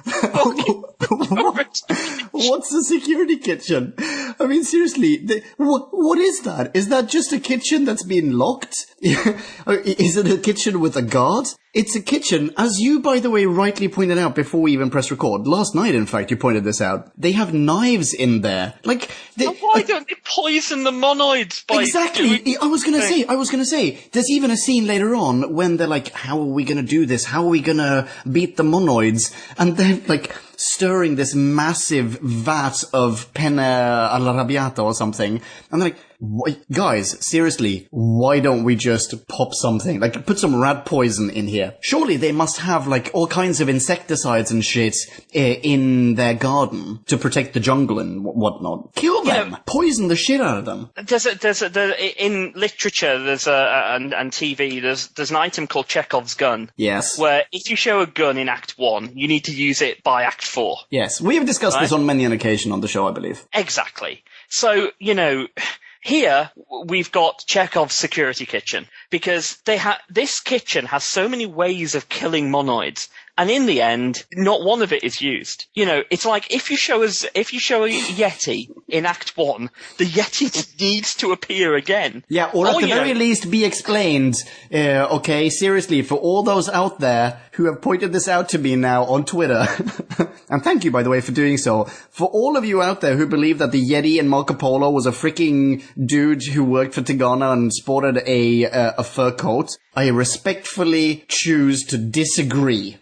S1: What's a security kitchen? I mean, seriously, what is that? Is that just a kitchen that's been locked? Is it a kitchen with a guard? It's a kitchen, as you, by the way, rightly pointed out before we even pressed record. Last night, in fact, you pointed this out. They have knives in there. Like,
S2: why don't they poison the monoids by...
S1: Exactly! I was gonna say, there's even a scene later on when they're like, how are we gonna do this? How are we gonna beat the monoids? And they're like, stirring this massive vat of penne all'arrabbiata or something. And they're like, guys, seriously, why don't we just pop something? Like, put some rat poison in here. Surely they must have, like, all kinds of insecticides and shit in their garden to protect the jungle and whatnot. Kill them! Poison the shit out of them.
S2: In literature, and TV, there's an item called Chekhov's gun.
S1: Yes.
S2: Where if you show a gun in Act 1, you need to use it by Act 4.
S1: Yes, we have discussed this on many an occasion on the show, I believe.
S2: Exactly. So, here we've got Chekhov's security kitchen, because this kitchen has so many ways of killing monoids, And in the end, not one of it is used. You know, it's like if you show a Yeti in Act 1, the Yeti needs to appear again.
S1: Yeah, or at the very least be explained. Okay, seriously, for all those out there who have pointed this out to me now on Twitter, and thank you, by the way, for doing so. For all of you out there who believe that the Yeti in Marco Polo was a freaking dude who worked for Tigana and sported a fur coat, I respectfully choose to disagree.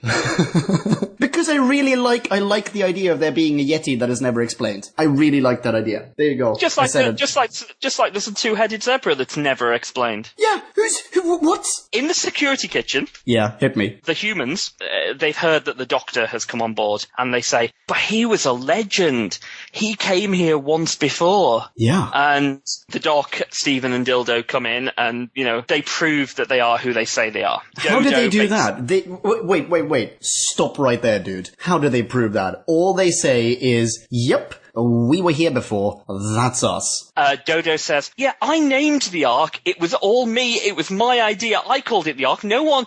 S1: Because I like the idea of there being a Yeti that is never explained. I really like that idea. There you go.
S2: Just like there's a two-headed zebra that's never explained.
S1: Yeah, what?
S2: In the security kitchen.
S1: Yeah, hit me.
S2: The humans, they've heard that the doctor has come on board, and they say, but he was a legend. He came here once before.
S1: Yeah.
S2: And the doc, Stephen and Dildo come in, and, you know, they prove that they are who they say they are.
S1: How did they do that? Wait. Stop right there, dude. How do they prove that? All they say is, yep, we were here before. That's us.
S2: Dodo says, yeah, I named the Ark. It was all me. It was my idea. I called it the Ark. No one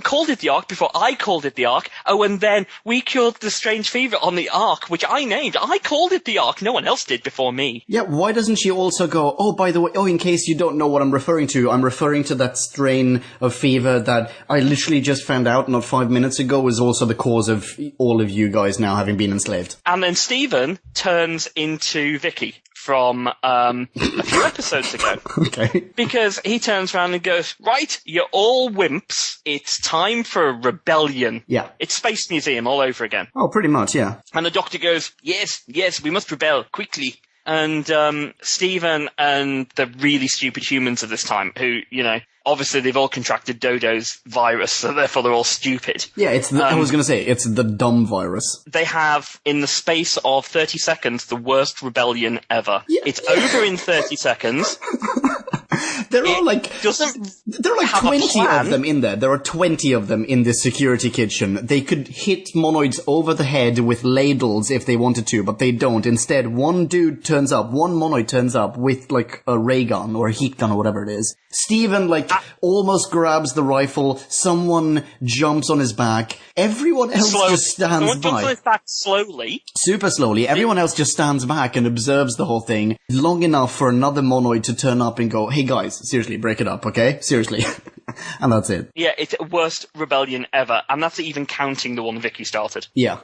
S2: called it the Ark before I called it the Ark. Oh, and then we cured the strange fever on the Ark, which I named. I called it the Ark. No one else did before me.
S1: Yeah, why doesn't she also go, oh, by the way, in case you don't know what I'm referring to that strain of fever that I literally just found out not 5 minutes ago is also the cause of all of you guys now having been enslaved.
S2: And then Stephen turns into Vicky from a few episodes ago.
S1: Okay.
S2: Because he turns around and goes, right, you're all wimps. It's time for a rebellion.
S1: Yeah.
S2: It's Space Museum all over again.
S1: Oh, pretty much, yeah.
S2: And the doctor goes, yes, we must rebel quickly. And Stephen and the really stupid humans of this time, who, you know, obviously they've all contracted Dodo's virus, so therefore they're all stupid.
S1: Yeah, I was going to say, it's the dumb virus.
S2: They have, in the space of 30 seconds, the worst rebellion ever. Yeah. It's over in 30 seconds.
S1: There are like 20 of them in there. There are 20 of them in this security kitchen. They could hit monoids over the head with ladles if they wanted to, but they don't. Instead, one monoid turns up with like a ray gun or a heat gun or whatever it is. Steven almost grabs the rifle. Someone jumps on his back. Everyone else just stands by.
S2: Someone jumps on his back slowly.
S1: Super slowly. Everyone else just stands back and observes the whole thing long enough for another monoid to turn up and go, hey guys, seriously, break it up, okay? Seriously. And that's it.
S2: Yeah, it's the worst rebellion ever. And that's even counting the one Vicky started.
S1: Yeah.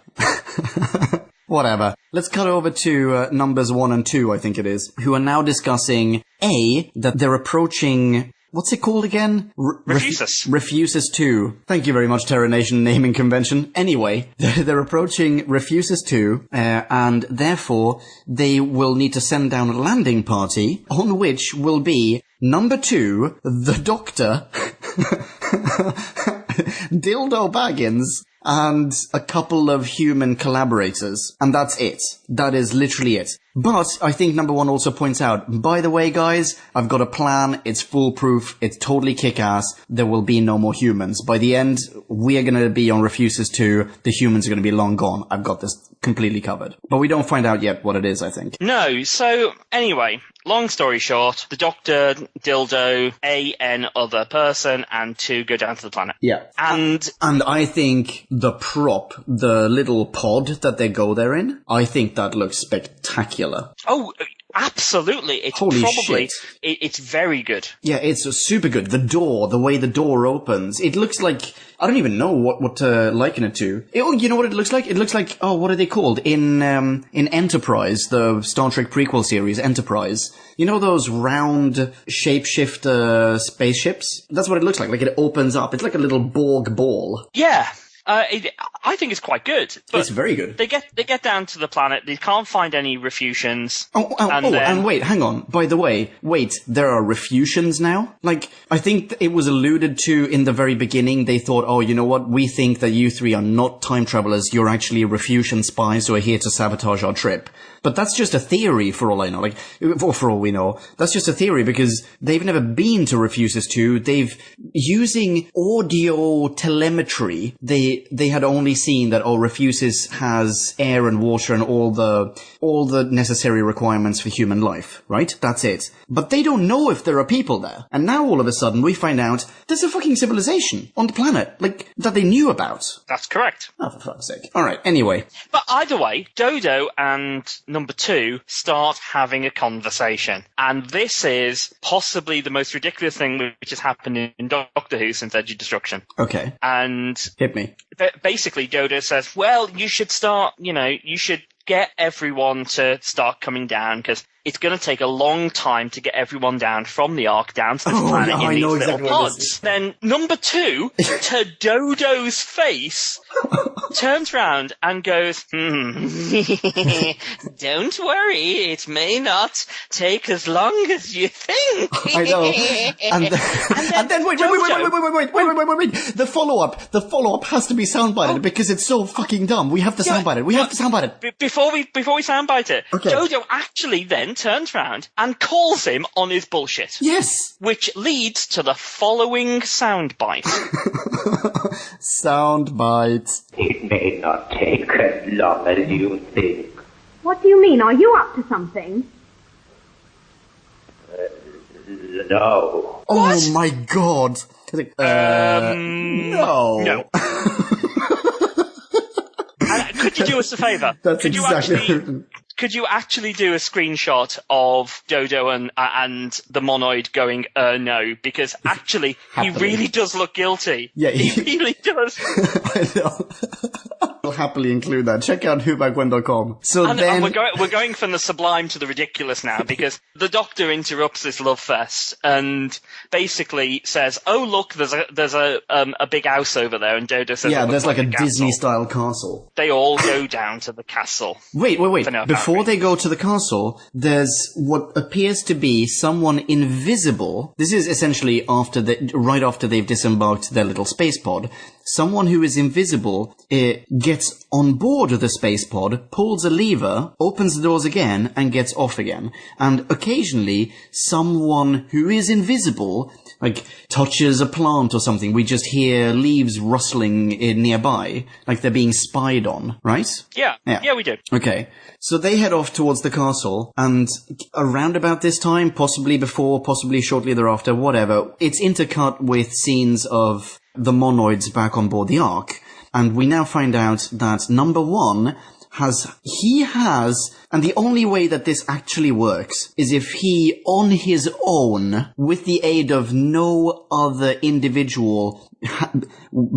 S1: Whatever. Let's cut over to numbers 1 and 2, I think it is, who are now discussing, that they're approaching... What's it called again?
S2: Refuses.
S1: Refuses 2. Thank you very much, Terra Nation naming convention. Anyway, they're approaching Refuses 2, and therefore they will need to send down a landing party, on which will be number 2, the Doctor, Dildo Baggins, and a couple of human collaborators. And that's it. That is literally it. But I think number 1 also points out, by the way, guys, I've got a plan. It's foolproof. It's totally kick-ass. There will be no more humans. By the end, we are going to be on Refuses 2. The humans are going to be long gone. I've got this completely covered. But we don't find out yet what it is, I think.
S2: No. So, anyway, long story short, the Doctor, Dildo, an other person, and 2 go down to the planet.
S1: Yeah.
S2: And
S1: I think the prop, the little pod that they go there in, I think that looks spectacular.
S2: Oh, absolutely. It's
S1: Holy
S2: probably,
S1: shit.
S2: It's very good.
S1: Yeah, it's super good. The way the door opens, it looks like, I don't even know what to liken it to. You know what it looks like? It looks like, what are they called? In Enterprise, the Star Trek prequel series, Enterprise. You know those round shapeshifter spaceships? That's what it looks like. Like it opens up. It's like a little Borg ball.
S2: Yeah. I think it's quite good. But
S1: it's very good.
S2: They get down to the planet. They can't find any refusions.
S1: And wait, hang on. By the way, there are refusions now? Like, I think it was alluded to in the very beginning. They thought, oh, you know what? We think that you 3 are not time travelers. You're actually refusion spies who are here to sabotage our trip. But that's just a theory for all I know. For all we know. That's just a theory because they've never been to Refuses 2. Using audio telemetry, they they had only seen that, Refuses has air and water and all the necessary requirements for human life, right? That's it. But they don't know if there are people there. And now all of a sudden we find out there's a fucking civilization on the planet, like, that they knew about.
S2: That's correct.
S1: Oh, for fuck's sake. Alright, anyway.
S2: But either way, Dodo and number 2 start having a conversation. And this is possibly the most ridiculous thing which has happened in Doctor Who since Edge of Destruction.
S1: Okay.
S2: And
S1: hit me.
S2: Basically, Dodo says, well, you should get everyone to start coming down, because it's going to take a long time to get everyone down from the Ark down to this planet in these little pods. Then number 2, to Dodo's face, turns round and goes, don't worry, it may not take as long as you think.
S1: I know. And then wait. The follow-up has to be soundbited because it's so fucking dumb. We have to soundbite it. We have to soundbite it.
S2: Before we soundbite it,
S1: okay.
S2: Dodo actually then turns round and calls him on his bullshit.
S1: Yes.
S2: Which leads to the following soundbite.
S1: Soundbite.
S6: It may not take as long as you think.
S7: What do you mean? Are you up to something?
S6: No.
S1: Oh my god. No.
S2: No. Could you do us a favour?
S1: That's exactly.
S2: Could you actually do a screenshot of Dodo and the monoid going, no? Because actually, he really does look guilty.
S1: Yeah,
S2: he really does.
S1: I know. I'll happily include that. Check out whobagwen.com.
S2: And we're going from the sublime to the ridiculous now, because the Doctor interrupts this love fest and basically says, "Oh look, there's a big house over there," and Dodo says,
S1: "Yeah, there's like a
S2: castle."
S1: Disney-style castle."
S2: They all go down to the castle.
S1: Wait. Before they go to the castle, there's what appears to be someone invisible. This is essentially right after they've disembarked their little space pod. Someone who is invisible gets on board the space pod, pulls a lever, opens the doors again, and gets off again. And occasionally, someone who is invisible, like, touches a plant or something. We just hear leaves rustling nearby, like they're being spied on, right?
S2: Yeah, we do.
S1: Okay. So they head off towards the castle, and around about this time, possibly before, possibly shortly thereafter, whatever, it's intercut with scenes of the monoids back on board the Ark, and we now find out that number 1 has, and the only way that this actually works is if he, on his own, with the aid of no other individual,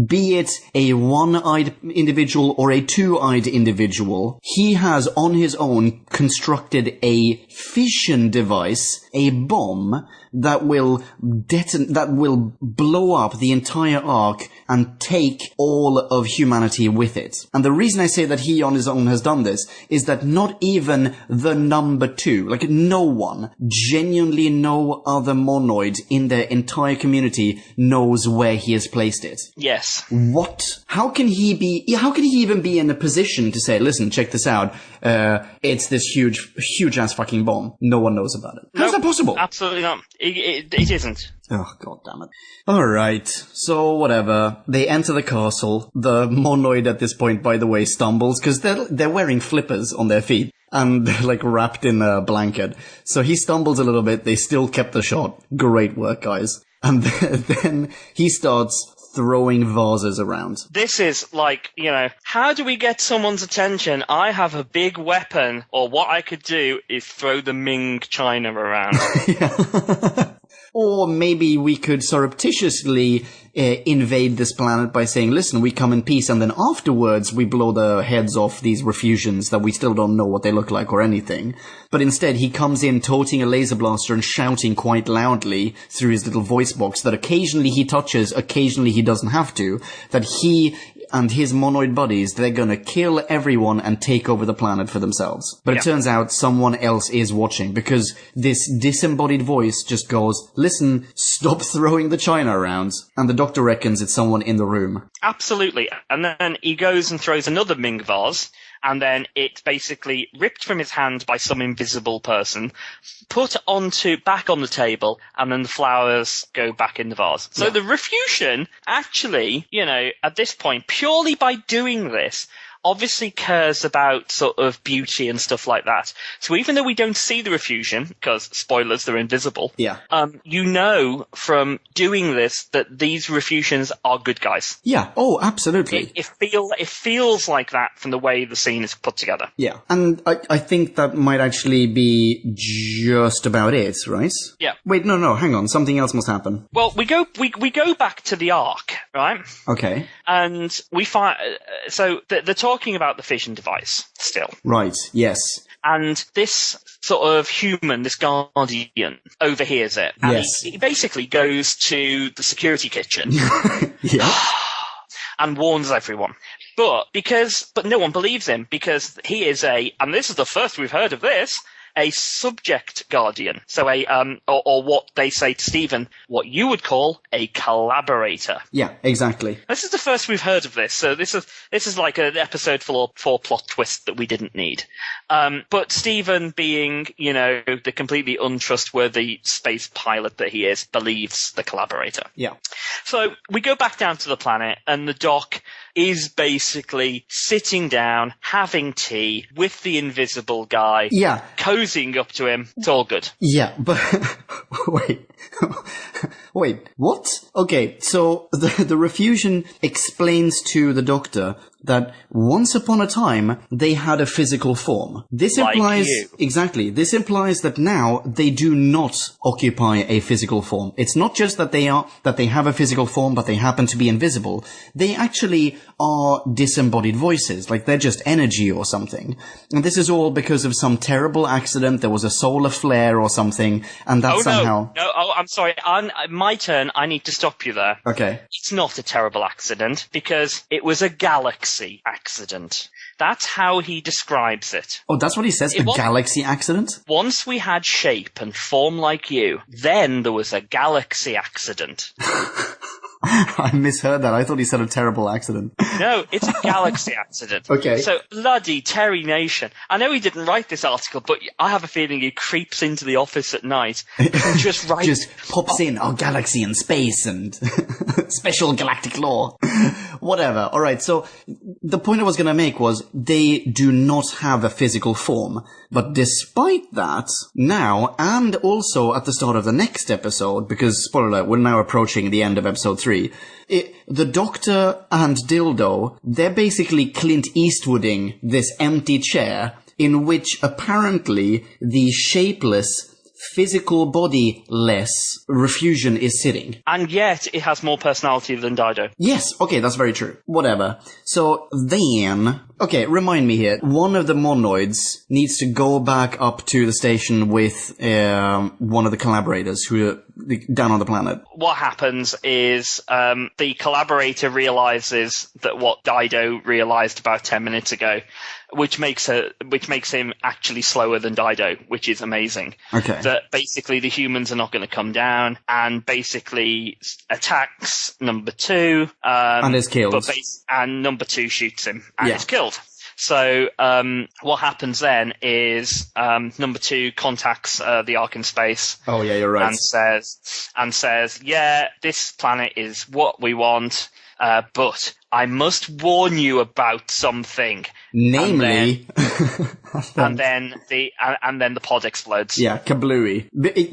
S1: be it a one-eyed individual or a two-eyed individual, he has on his own constructed a fission device, a bomb, that will blow up the entire Ark and take all of humanity with it. And the reason I say that he on his own has done this is that not even the number 2, like no one, genuinely no other monoid in their entire community knows where he has placed it.
S2: Yes.
S1: What? How can he even be in a position to say, listen, check this out, it's this huge ass fucking bomb. No one knows about it. How's that possible?
S2: Absolutely not. It isn't.
S1: Oh, god damn it. Alright, so whatever. They enter the castle. The monoid at this point, by the way, stumbles, because they're wearing flippers on their feet. And they're like wrapped in a blanket. So he stumbles a little bit. They still kept the shot. Great work, guys. And then he starts throwing vases around.
S2: This is like, how do we get someone's attention? I have a big weapon, or what I could do is throw the Ming china around.
S1: Yeah. Or maybe we could surreptitiously invade this planet by saying, listen, we come in peace, and then afterwards we blow the heads off these refusions that we still don't know what they look like or anything. But instead he comes in toting a laser blaster and shouting quite loudly through his little voice box that occasionally he touches, occasionally he doesn't have to, that he and his monoid buddies, they're gonna kill everyone and take over the planet for themselves. But it turns out someone else is watching, because this disembodied voice just goes, listen, stop throwing the china around. And the Doctor reckons it's someone in the room.
S2: Absolutely. And then he goes and throws another Ming vase, and then it's basically ripped from his hand by some invisible person, put back on the table, and then the flowers go back in the vase. So the Refusion actually, at this point, purely by doing this, obviously cares about sort of beauty and stuff like that. So even though we don't see the Refusion, because spoilers, they're invisible, from doing this that these Refusions are good guys.
S1: Yeah. Oh, absolutely.
S2: It feels like that from the way the scene is put together.
S1: Yeah. And I think that might actually be just about it, right?
S2: Yeah.
S1: Wait, no, hang on. Something else must happen.
S2: Well, we go back to the Ark, right?
S1: Okay.
S2: And we find, so they're talking about the fission device still.
S1: Right, yes.
S2: And this sort of human, this guardian, overhears it. And
S1: yes.
S2: He basically goes to the security kitchen.
S1: Yeah.
S2: And warns everyone. But no one believes him because he is and this is the first we've heard of this, a subject guardian. So or what they say to Stephen, what you would call a collaborator.
S1: Yeah, exactly.
S2: This is the first we've heard of this. So this is like an episode full of plot twist that we didn't need. But Stephen, being, the completely untrustworthy space pilot that he is, believes the collaborator.
S1: Yeah.
S2: So we go back down to the planet, and the Doc is basically sitting down, having tea with the invisible guy.
S1: Yeah.
S2: Cozying up to him. It's all good.
S1: Yeah, but wait, what? Okay, so the Refusion explains to the Doctor that once upon a time they had a physical form. This implies exactly. This implies that now they do not occupy a physical form. It's not just that they have a physical form, but they happen to be invisible. They actually are disembodied voices, like they're just energy or something. And this is all because of some terrible accident. There was a solar flare or something, and that somehow.
S2: No, I'm sorry. My turn. I need to stop you there.
S1: Okay.
S2: It's not a terrible accident because it was a galaxy accident. That's how he describes it.
S1: Oh, that's what he says? Galaxy accident?
S2: Once we had shape and form like you, then there was a galaxy accident.
S1: I misheard that. I thought he said a terrible accident.
S2: No, it's a galaxy accident.
S1: Okay.
S2: So, bloody Terry Nation. I know he didn't write this article, but I have a feeling he creeps into the office at night and just writes...
S1: just pops in, galaxy and space and special galactic law. Whatever. Alright, so the point I was going to make was they do not have a physical form. But despite that, now, and also at the start of the next episode, because, spoiler alert, we're now approaching the end of episode 3, the Doctor and Dildo, they're basically Clint Eastwooding this empty chair in which apparently the shapeless, physical body-less Refusion is sitting.
S2: And yet it has more personality than Dido.
S1: Yes, okay, that's very true. Whatever. So then... Okay, remind me here. One of the monoids needs to go back up to the station with one of the collaborators who are down on the planet.
S2: What happens is the collaborator realizes that what Dido realized about 10 minutes ago, which makes him actually slower than Dido, which is amazing.
S1: Okay.
S2: That basically the humans are not going to come down, and basically attacks number 2.
S1: And is killed.
S2: And number 2 shoots him and is killed. So what happens then is number 2 contacts the Ark in space.
S1: Oh yeah, you're right.
S2: And says, yeah, this planet is what we want, but I must warn you about something.
S1: Namely,
S2: and then the pod explodes.
S1: Yeah, kablooey.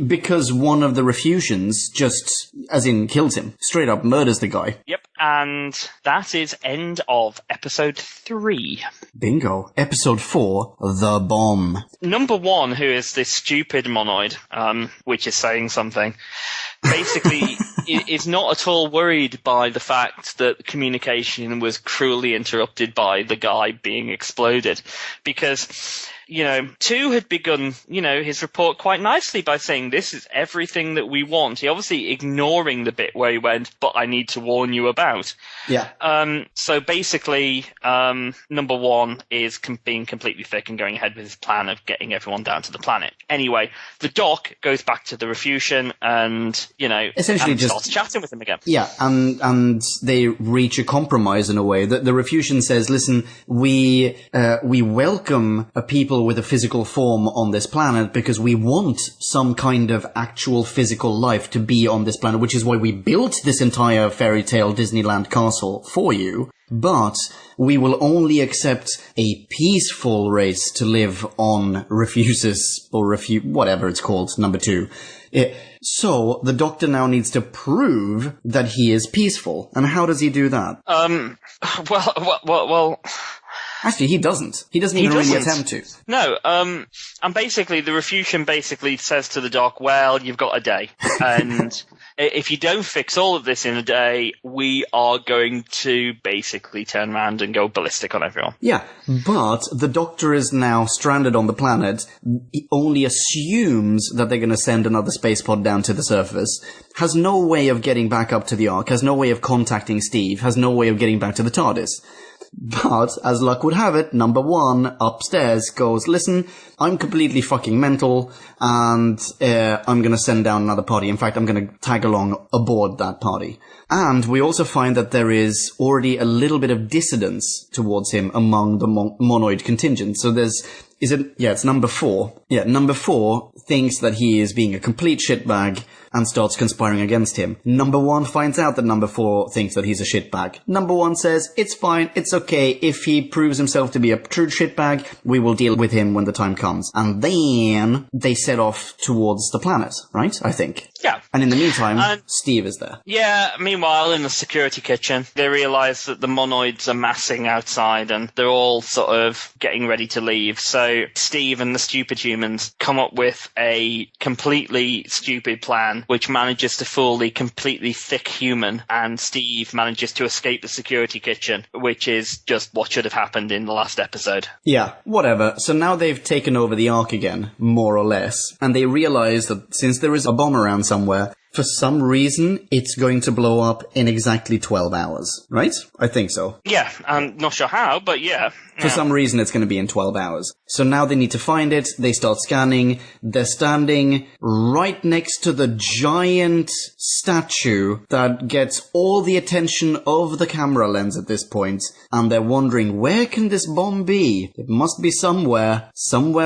S1: Because one of the Refusions just, as in, kills him. Straight up murders the guy.
S2: Yep, and that is end of episode 3.
S1: Bingo. Episode 4, The Bomb.
S2: Number 1, who is this stupid monoid, which is saying something, basically is not at all worried by the fact that communication was cruelly interrupted by the guy being exploded, because 2 had begun, his report quite nicely by saying this is everything that we want. He obviously ignoring the bit where he went, but I need to warn you about.
S1: Yeah.
S2: So basically, number 1 is being completely thick and going ahead with his plan of getting everyone down to the planet. Anyway, the doc goes back to the Refusion and,
S1: essentially
S2: and
S1: just
S2: starts chatting with him again.
S1: Yeah, and they reach a compromise in a way. The Refusion says, listen, we welcome a people with a physical form on this planet because we want some kind of actual physical life to be on this planet, which is why we built this entire fairy tale Disneyland castle for you. But we will only accept a peaceful race to live on Refuses, or whatever it's called, number 2. So the Doctor now needs to prove that he is peaceful. And how does he do that?
S2: Well.
S1: Actually, he doesn't. He doesn't even really attempt to.
S2: No, and basically the Refusion basically says to the Doc, well, you've got a day. And if you don't fix all of this in a day, we are going to basically turn around and go ballistic on everyone.
S1: Yeah, but the Doctor is now stranded on the planet. He only assumes that they're going to send another space pod down to the surface. Has no way of getting back up to the Ark. Has no way of contacting Steve. Has no way of getting back to the TARDIS. But, as luck would have it, number 1 upstairs goes, listen, I'm completely fucking mental, and I'm gonna send down another party. In fact, I'm gonna tag along aboard that party. And we also find that there is already a little bit of dissidence towards him among the monoid contingent. So it's number 4. Yeah, number 4 thinks that he is being a complete shitbag and starts conspiring against him. Number 1 finds out that number 4 thinks that he's a shitbag. Number 1 says, it's fine, it's okay, if he proves himself to be a true shitbag, we will deal with him when the time comes. And then they set off towards the planet, right? I think.
S2: Yeah.
S1: And in the meantime, Steve is there.
S2: Yeah, meanwhile, in the security kitchen, they realise that the monoids are massing outside and they're all sort of getting ready to leave. So Steve and the stupid humans come up with a completely stupid plan which manages to fool the completely thick human, and Steve manages to escape the security kitchen, which is just what should have happened in the last episode.
S1: Yeah, whatever. So now they've taken over the Ark again, more or less, and they realise that since there is a bomb around somewhere, for some reason, it's going to blow up in exactly 12 hours, right? I think so.
S2: Yeah, I'm not sure how, but yeah.
S1: For some reason, it's going to be in 12 hours. So now they need to find it. They start scanning. They're standing right next to the giant statue that gets all the attention of the camera lens at this point. And they're wondering, where can this bomb be? It must be somewhere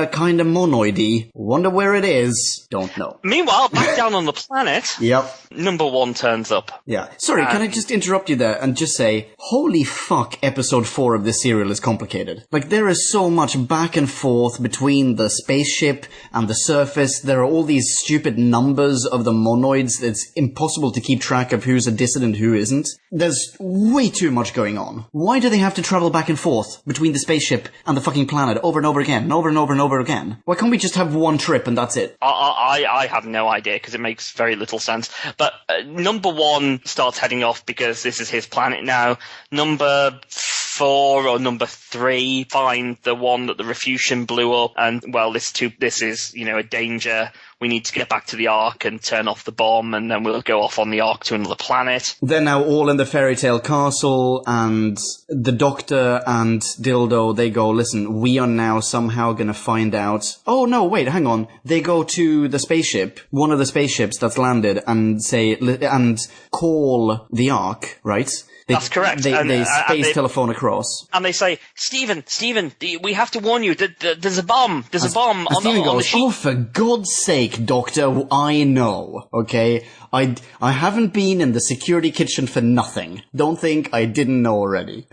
S1: kind of monoidy. Wonder where it is. Don't know.
S2: Meanwhile, back down on the planet,
S1: Yep.
S2: number 1 turns up.
S1: Yeah. Sorry, can I just interrupt you there and just say, holy fuck, episode 4 of this serial is complicated. Like, there is so much back and forth between the spaceship and the surface. There are all these stupid numbers of the monoids. It's impossible to keep track of who's a dissident, who isn't. There's way too much going on. Why do they have to travel back and forth between the spaceship and the fucking planet over and over again, and over and over and over again? Why can't we just have one trip and that's it?
S2: I have no idea, because it makes very little sense. But number 1 starts heading off because this is his planet now. Number 4 or number 3 find the one that the Refusion blew up, and well, this is a danger. We need to get back to the Ark and turn off the bomb, and then we'll go off on the Ark to another planet.
S1: They're now all in the fairy tale castle, and the Doctor and Dildo, they go, listen, we are now somehow gonna find out. Oh no, wait, hang on. They go to the spaceship, one of the spaceships that's landed, and say, and call the Ark, right?
S2: That's correct.
S1: They space telephone across.
S2: And they say, Stephen, we have to warn you that there's a bomb. There's a bomb on the sheet.
S1: Oh, for God's sake, Doctor, I know, okay? I haven't been in the security kitchen for nothing. Don't think I didn't know already.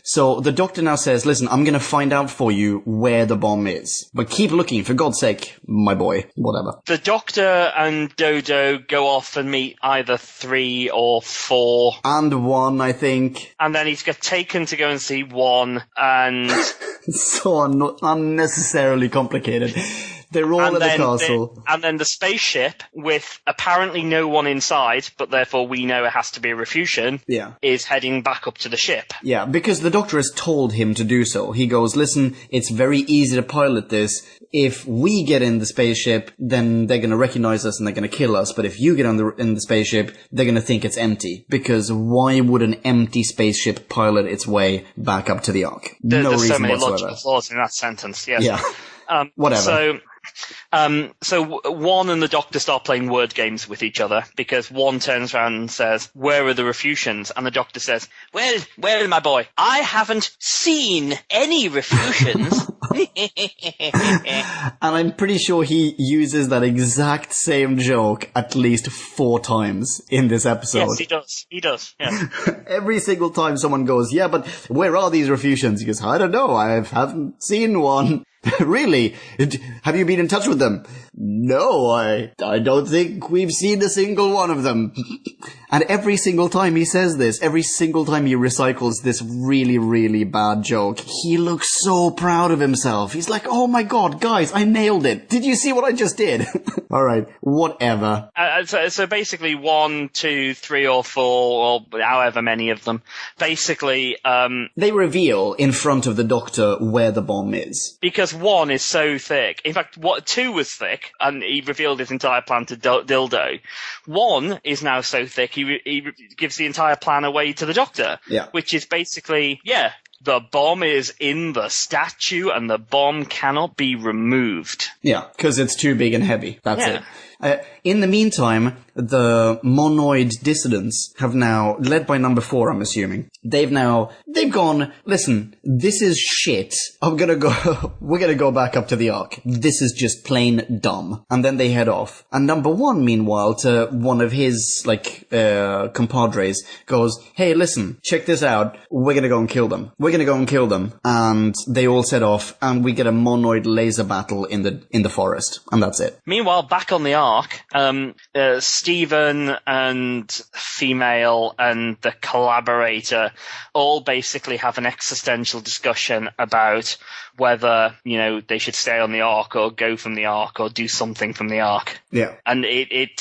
S1: So the Doctor now says, listen, I'm going to find out for you where the bomb is. But keep looking, for God's sake, my boy. Whatever.
S2: The Doctor and Dodo go off and meet either 3 or 4.
S1: And 1, I think.
S2: And then he's got taken to go and see 1, and...
S1: So unnecessarily complicated. They're all in the castle.
S2: And then the spaceship, with apparently no one inside, but therefore we know it has to be a Refusion, is heading back up to the ship.
S1: Yeah, because the Doctor has told him to do so. He goes, listen, it's very easy to pilot this. If we get in the spaceship, then they're going to recognize us and they're going to kill us. But if you get in the spaceship, they're going to think it's empty. Because why would an empty spaceship pilot its way back up to the Ark? No
S2: There's
S1: reason
S2: so many
S1: whatsoever.
S2: logical flaws in that sentence, yes.
S1: Yeah. Whatever.
S2: So One and the Doctor start playing word games with each other, because One turns around and says, where are the Refusions? And the Doctor says, well, my boy, I haven't seen any Refusions.
S1: And I'm pretty sure he uses that exact same joke at least 4 times in this episode.
S2: Yes, he does. Yeah.
S1: Every single time someone goes, yeah, but where are these Refusions? He goes, I don't know, I haven't seen one. Really? Have you been in touch with them? No, I don't think we've seen a single one of them. And every single time he says this, every single time he recycles this really, really bad joke, he looks so proud of himself. He's like, oh my god, guys, I nailed it. Did you see what I just did? Alright, whatever.
S2: So basically 1, 2, 3 or 4, or however many of them, basically,
S1: they reveal in front of the Doctor where the bomb is.
S2: Because 1 is so thick. In fact, 2 was thick, and he revealed his entire plan to Dildo. 1 is now so thick, he gives the entire plan away to the Doctor.
S1: Yeah.
S2: Which is basically, the bomb is in the statue, and the bomb cannot be removed.
S1: Yeah, because it's too big and heavy. That's it. In the meantime, the monoid dissidents have now, led by number 4, I'm assuming, they've gone, listen, this is shit. we're gonna go back up to the Ark. This is just plain dumb. And then they head off. And number 1, meanwhile, to one of his, compadres, goes, hey, listen, check this out. We're gonna go and kill them. And they all set off, and we get a monoid laser battle in the forest. And that's it.
S2: Meanwhile, back on the Ark, Stephen and Female and the collaborator all basically have an existential discussion about whether, they should stay on the Ark or go from the Ark or do something from the Ark.
S1: Yeah.
S2: And it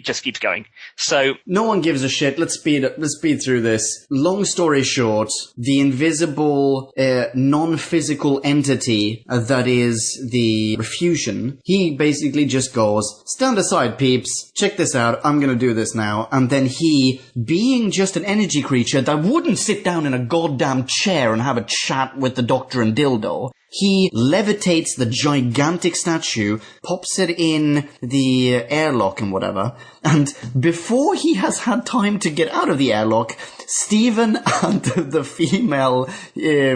S2: just keeps going. So
S1: no one gives a shit. Let's speed through this. Long story short, the invisible, non-physical entity that is the Refusion, he basically just goes, stand aside, peeps. Check this out. I'm gonna do this now. And then he, being just an energy creature that wouldn't sit down in a goddamn chair and have a chat with the Doctor and Dildo, he levitates the gigantic statue, pops it in the airlock and whatever, and before he has had time to get out of the airlock, Stephen and the female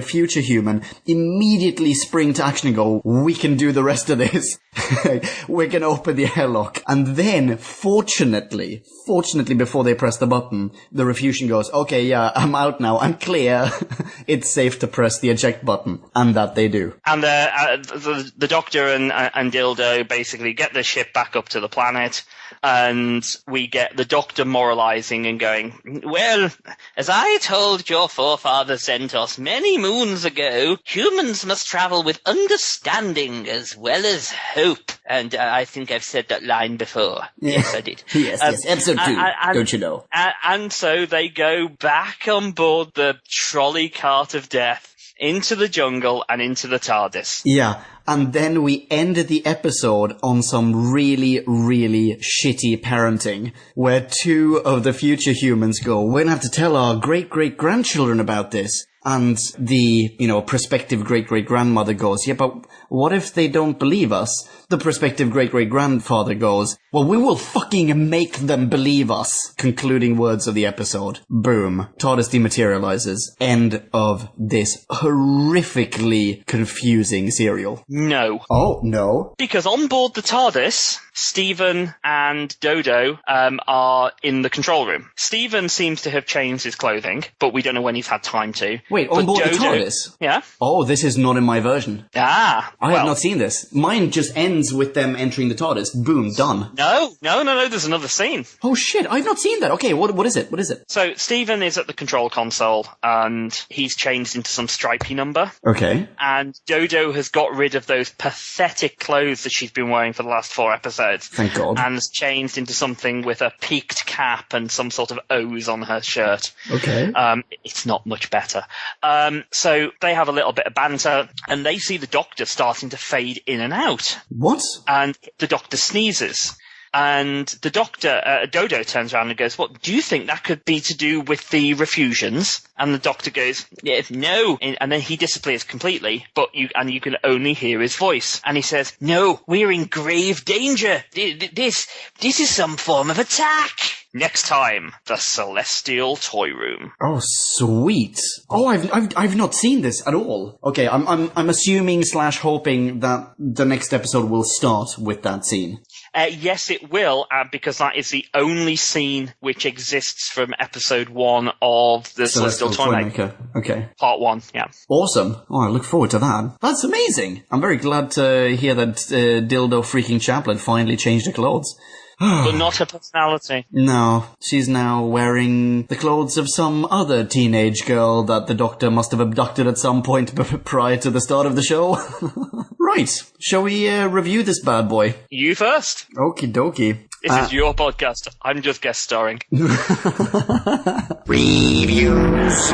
S1: future human immediately spring to action and go, we can do the rest of this. We're gonna open the airlock. And then, fortunately, before they press the button, the Refusion goes, okay, yeah, I'm out now, I'm clear. It's safe to press the eject button. And that they do.
S2: And the Doctor and Dildo basically get the ship back up to the planet, and we get the Doctor moralizing and going, well, as I told your forefather Zentos many moons ago, humans must travel with understanding as well as hope. And I think I've said that line before.
S1: Yeah.
S2: Yes, I did.
S1: yes, episode 2, don't you know?
S2: And so they go back on board the trolley cart of death into the jungle and into the TARDIS.
S1: Yeah, and then we end the episode on some really, really shitty parenting, where 2 of the future humans go, we're gonna have to tell our great-great-grandchildren about this. And the, prospective great-great-grandmother goes, yeah, but what if they don't believe us? The prospective great-great-grandfather goes, well, we will fucking make them believe us. Concluding words of the episode. Boom. TARDIS dematerializes. End of this horrifically confusing serial.
S2: No.
S1: Oh, no?
S2: Because on board the TARDIS, Stephen and Dodo are in the control room. Stephen seems to have changed his clothing, but we don't know when he's had time to.
S1: Wait, on board the TARDIS?
S2: Yeah.
S1: Oh, this is not in my version.
S2: I
S1: have not seen this. Mine just ends ends with them entering the TARDIS. Boom, done.
S2: No, there's another scene.
S1: Oh shit, I've not seen that. Okay, what is it? What is it?
S2: So Stephen is at the control console, and he's changed into some stripy number.
S1: Okay.
S2: And Dodo has got rid of those pathetic clothes that she's been wearing for the last 4 episodes.
S1: Thank God.
S2: And has changed into something with a peaked cap and some sort of O's on her shirt.
S1: Okay.
S2: It's not much better. So they have a little bit of banter, and they see the Doctor starting to fade in and out.
S1: What?
S2: And the Doctor sneezes. And the Doctor, Dodo, turns around and goes, "What, do you think that could be to do with the refusions?" And the Doctor goes, "Yeah, no." And then he disappears completely, but you can only hear his voice. And he says, "No, we're in grave danger. This is some form of attack." Next time, the Celestial Toy Room.
S1: Oh, sweet. Oh, I've not seen this at all. Okay, I'm assuming / hoping that the next episode will start with that scene.
S2: Yes, it will, because that is the only scene which exists from episode 1 of the Celestial Toymaker.
S1: Okay.
S2: Part 1, yeah.
S1: Awesome. Oh, I look forward to that. That's amazing. I'm very glad to hear that Dildo Freaking Chaplet finally changed her clothes.
S2: But not her personality.
S1: No, she's now wearing the clothes of some other teenage girl that the Doctor must have abducted at some point prior to the start of the show. Right, shall we review this bad boy?
S2: You first.
S1: Okie dokie.
S2: This is your podcast. I'm just guest starring.
S1: Reviews.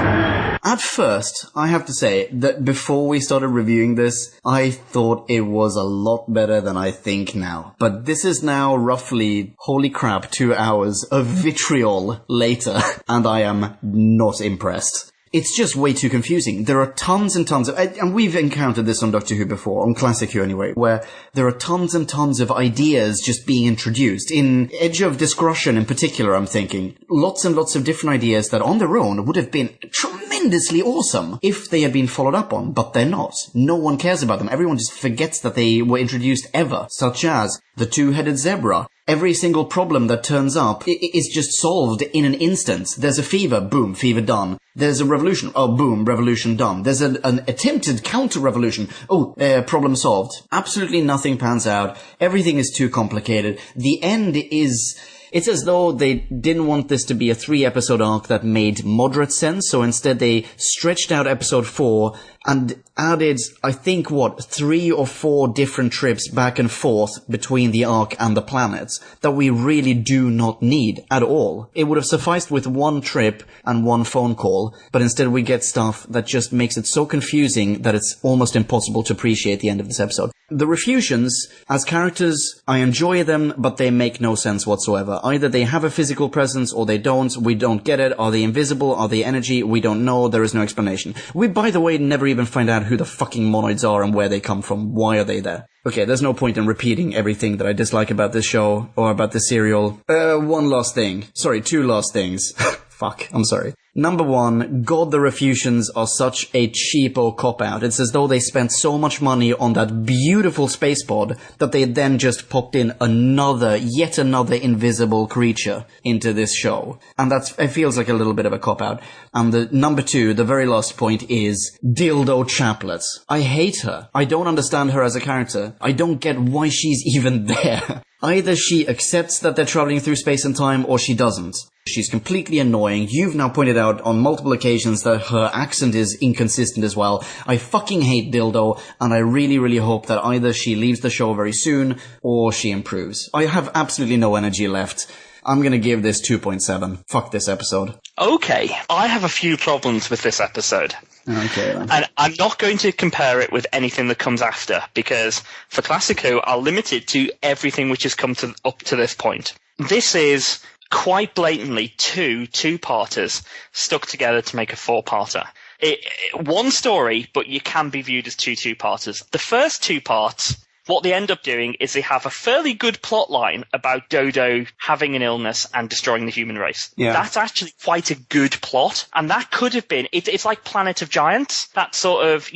S1: At first, I have to say that before we started reviewing this, I thought it was a lot better than I think now. But this is now roughly, holy crap, 2 hours of vitriol later, and I am not impressed. It's just way too confusing. There are tons and tons of, and we've encountered this on Doctor Who before, on Classic Who anyway, where there are tons and tons of ideas just being introduced. In Edge of Discretion in particular, I'm thinking, lots and lots of different ideas that on their own would have been tremendously awesome if they had been followed up on, but they're not. No one cares about them. Everyone just forgets that they were introduced ever, such as the two-headed zebra. Every single problem that turns up is just solved in an instant. There's a fever, boom, fever done. There's a revolution, oh, boom, revolution done. There's an attempted counter-revolution, oh, problem solved. Absolutely nothing pans out. Everything is too complicated. The end is... It's as though they didn't want this to be a 3-episode arc that made moderate sense, so instead they stretched out episode 4 and added, I think, 3 or 4 different trips back and forth between the arc and the planets that we really do not need at all. It would have sufficed with 1 trip and 1 phone call, but instead we get stuff that just makes it so confusing that it's almost impossible to appreciate the end of this episode. The Refusions, as characters, I enjoy them, but they make no sense whatsoever. Either they have a physical presence or they don't. We don't get it. Are they invisible? Are they energy? We don't know. There is no explanation. We, by the way, never even find out who the fucking monoids are and where they come from. Why are they there? Okay, there's no point in repeating everything that I dislike about this show or about this serial. 1 last thing. Sorry, 2 last things. Fuck, I'm sorry. Number 1, God, the Refusions are such a cheapo cop-out. It's as though they spent so much money on that beautiful space pod that they then just popped in yet another invisible creature into this show. And it feels like a little bit of a cop-out. And the number 2, the very last point, is Dildo Chaplet. I hate her. I don't understand her as a character. I don't get why she's even there. Either she accepts that they're traveling through space and time, or she doesn't. She's completely annoying. You've now pointed out on multiple occasions that her accent is inconsistent as well. I fucking hate Dildo, and I really, really hope that either she leaves the show very soon, or she improves. I have absolutely no energy left. I'm gonna give this 2.7. Fuck this episode.
S2: Okay, I have a few problems with this episode.
S1: Okay, then.
S2: And I'm not going to compare it with anything that comes after, because for Classic Who, I'll limit it to everything which has come up to this point. This is quite blatantly two-parters stuck together to make a 4-parter. One story, but you can be viewed as two-parters. The first 2 parts, what they end up doing is they have a fairly good plot line about Dodo having an illness and destroying the human race.
S1: Yeah.
S2: That's actually quite a good plot, and that could have been, it's like Planet of Giants, that sort of,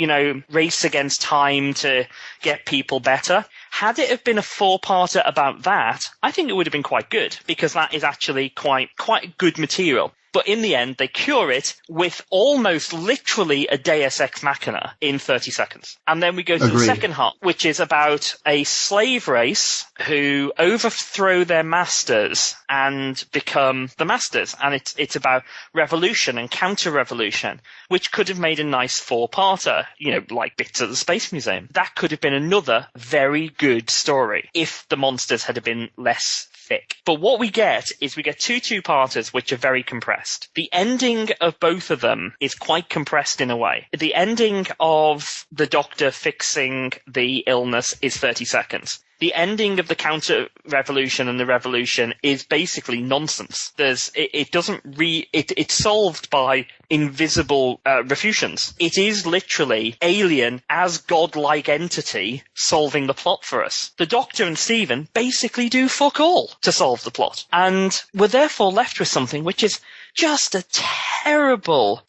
S2: race against time to get people better. Had it have been a 4-parter about that, I think it would have been quite good, because that is actually quite good material. But in the end, they cure it with almost literally a deus ex machina in 30 seconds. And then we go to the second half, which is about a slave race who overthrow their masters and become the masters. And it's about revolution and counter-revolution, which could have made a nice four-parter, like Bits at the Space Museum. That could have been another very good story if the monsters had been less thick. But what we get is we get two-parters which are very compressed. The ending of both of them is quite compressed in a way. The ending of the Doctor fixing the illness is 30 seconds. The ending of the counter-revolution and the revolution is basically nonsense. It's solved by invisible refusions. It is literally Alien as godlike entity solving the plot for us. The Doctor and Stephen basically do fuck all to solve the plot. And we're therefore left with something which is just a terrible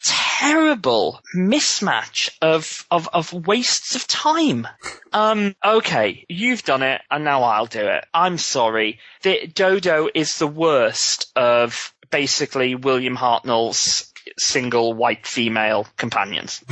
S2: mismatch of wastes of time. Okay, you've done it, and now I'll do it. I'm sorry. Dodo is the worst of basically William Hartnell's single white female companions.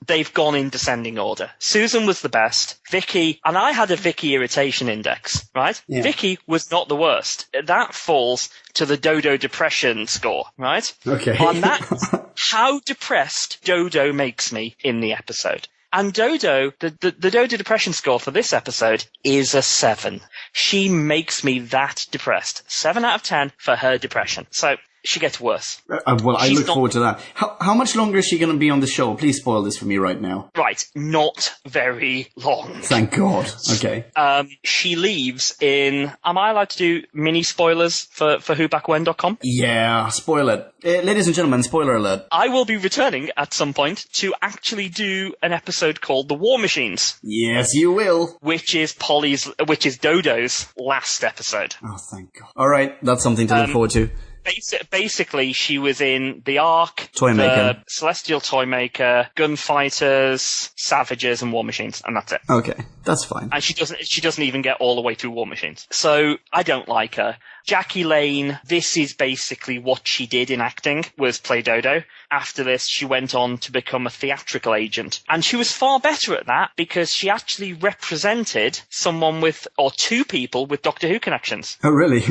S2: They've gone in descending order. Susan was the best. Vicky, and I had a Vicky irritation index, right? Yeah. Vicky was not the worst. That falls to the Dodo depression score, right?
S1: Okay.
S2: On that, how depressed Dodo makes me in the episode. And Dodo, the Dodo depression score for this episode is a 7. She makes me that depressed. 7 out of 10 for her depression. So she gets worse.
S1: Well, I look forward to that. How much longer is she going to be on the show? Please spoil this for me right now.
S2: Right, not very long.
S1: Thank God. Okay.
S2: She leaves in... Am I allowed to do mini spoilers for whobackwhen.com?
S1: Yeah, spoil it. Ladies and gentlemen, spoiler alert.
S2: I will be returning at some point to actually do an episode called The War Machines.
S1: Yes, you will.
S2: Which is Dodo's last episode.
S1: Oh, thank God. All right, that's something to look forward to.
S2: Basically, she was in The Ark,
S1: the
S2: Celestial Toymaker, Gunfighters, Savages, and War Machines, and that's it.
S1: Okay, that's fine.
S2: And she doesn't even get all the way through War Machines. So I don't like her. Jackie Lane, this is basically what she did in acting, was play Dodo. After this, she went on to become a theatrical agent. And she was far better at that because she actually represented someone or two people with Doctor Who connections.
S1: Oh, really?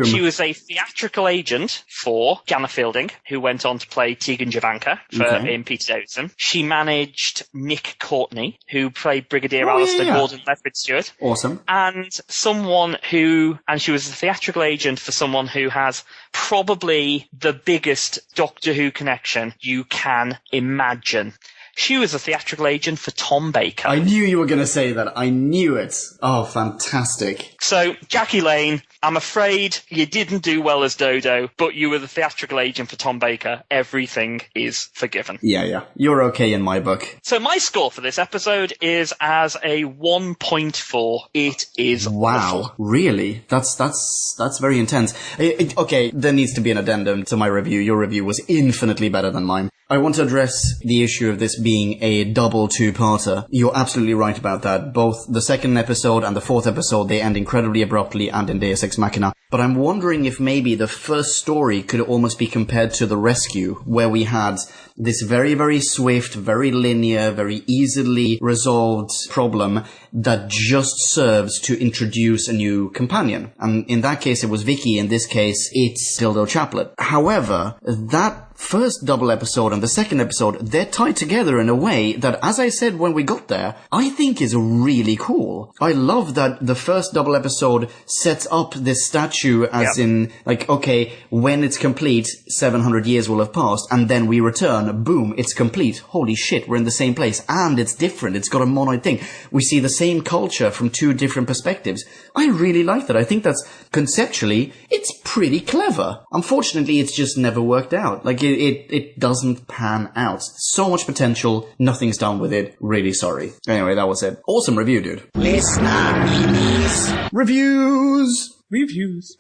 S2: She was a theatrical agent for Jana Fielding, who went on to play Tegan Javanka in Peter Davidson. She managed Nick Courtney, who played Brigadier Alistair Gordon Lethbridge Stewart.
S1: Awesome.
S2: And she was a theatrical agent for someone who has probably the biggest Doctor Who connection you can imagine. She was a theatrical agent for Tom Baker.
S1: I knew you were going to say that. I knew it. Oh, fantastic.
S2: So, Jackie Lane, I'm afraid you didn't do well as Dodo, but you were the theatrical agent for Tom Baker. Everything is forgiven.
S1: Yeah. You're okay in my book.
S2: So my score for this episode is as a 1.4. It is awful.
S1: Really? That's very intense. Okay, there needs to be an addendum to my review. Your review was infinitely better than mine. I want to address the issue of this being a double two-parter. You're absolutely right about that. Both the second episode and the fourth episode, they end incredibly abruptly and in Deus Ex Machina. But I'm wondering if maybe the first story could almost be compared to The Rescue, where we had this very, very swift, very linear, very easily resolved problem that just serves to introduce a new companion. And in that case, it was Vicky. In this case, it's Dildo Chaplet. However, that first double episode and the second episode, they're tied together in a way that, as I said when we got there, I think is really cool. I love that the first double episode sets up this statue as in, like, okay, when it's complete, 700 years will have passed, and then we return, boom, it's complete. Holy shit, we're in the same place, and it's different. It's got a monoid thing. We see the same culture from two different perspectives. I really like that. I think that's, conceptually, it's pretty clever. Unfortunately, it's just never worked out. Like, it doesn't pan out. So much potential, nothing's done with it. Really sorry. Anyway, that was it. Awesome review, dude.
S3: Listener minis.
S1: Reviews!
S8: Reviews.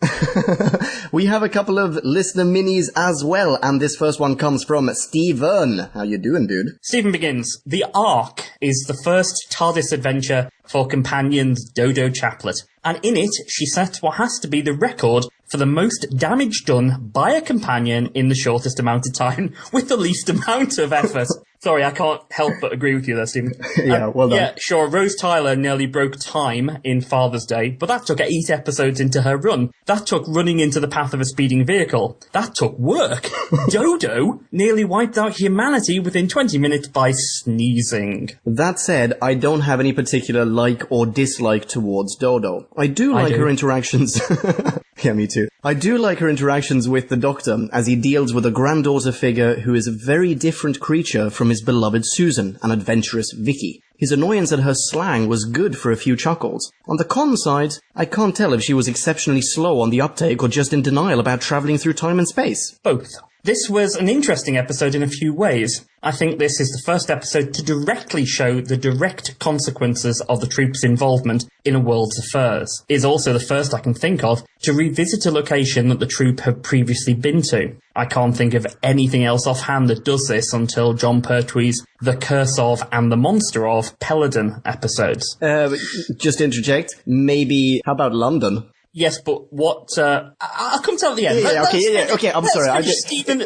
S1: We have a couple of listener minis as well, and this first one comes from Steven. How you doing, dude?
S8: Stephen begins. The Ark is the first TARDIS adventure for companion's Dodo chaplet, and in it she set what has to be the record for the most damage done by a companion in the shortest amount of time with the least amount of effort. Sorry, I can't help but agree with you there, Stephen.
S1: Yeah, well done.
S8: Yeah, sure, Rose Tyler nearly broke time in Father's Day, but that took 8 episodes into her run. That took running into the path of a speeding vehicle. That took work. Dodo nearly wiped out humanity within 20 minutes by sneezing.
S1: That said, I don't have any particular like or dislike towards Dodo. I do like her interactions... Yeah, me too. I do like her interactions with the Doctor, as he deals with a granddaughter figure who is a very different creature from his beloved Susan, an adventurous Vicky. His annoyance at her slang was good for a few chuckles. On the con side, I can't tell if she was exceptionally slow on the uptake or just in denial about travelling through time and space.
S8: Both. This was an interesting episode in a few ways. I think this is the first episode to directly show the direct consequences of the troop's involvement in a world's affairs. It's also the first I can think of to revisit a location that the troop have previously been to. I can't think of anything else offhand that does this until John Pertwee's The Curse of and the Monster of Peladon episodes.
S1: Just interject, maybe, how about London?
S8: Yes, but what, I'll come to that at the end.
S1: Okay, I'm sorry.
S8: Stephen,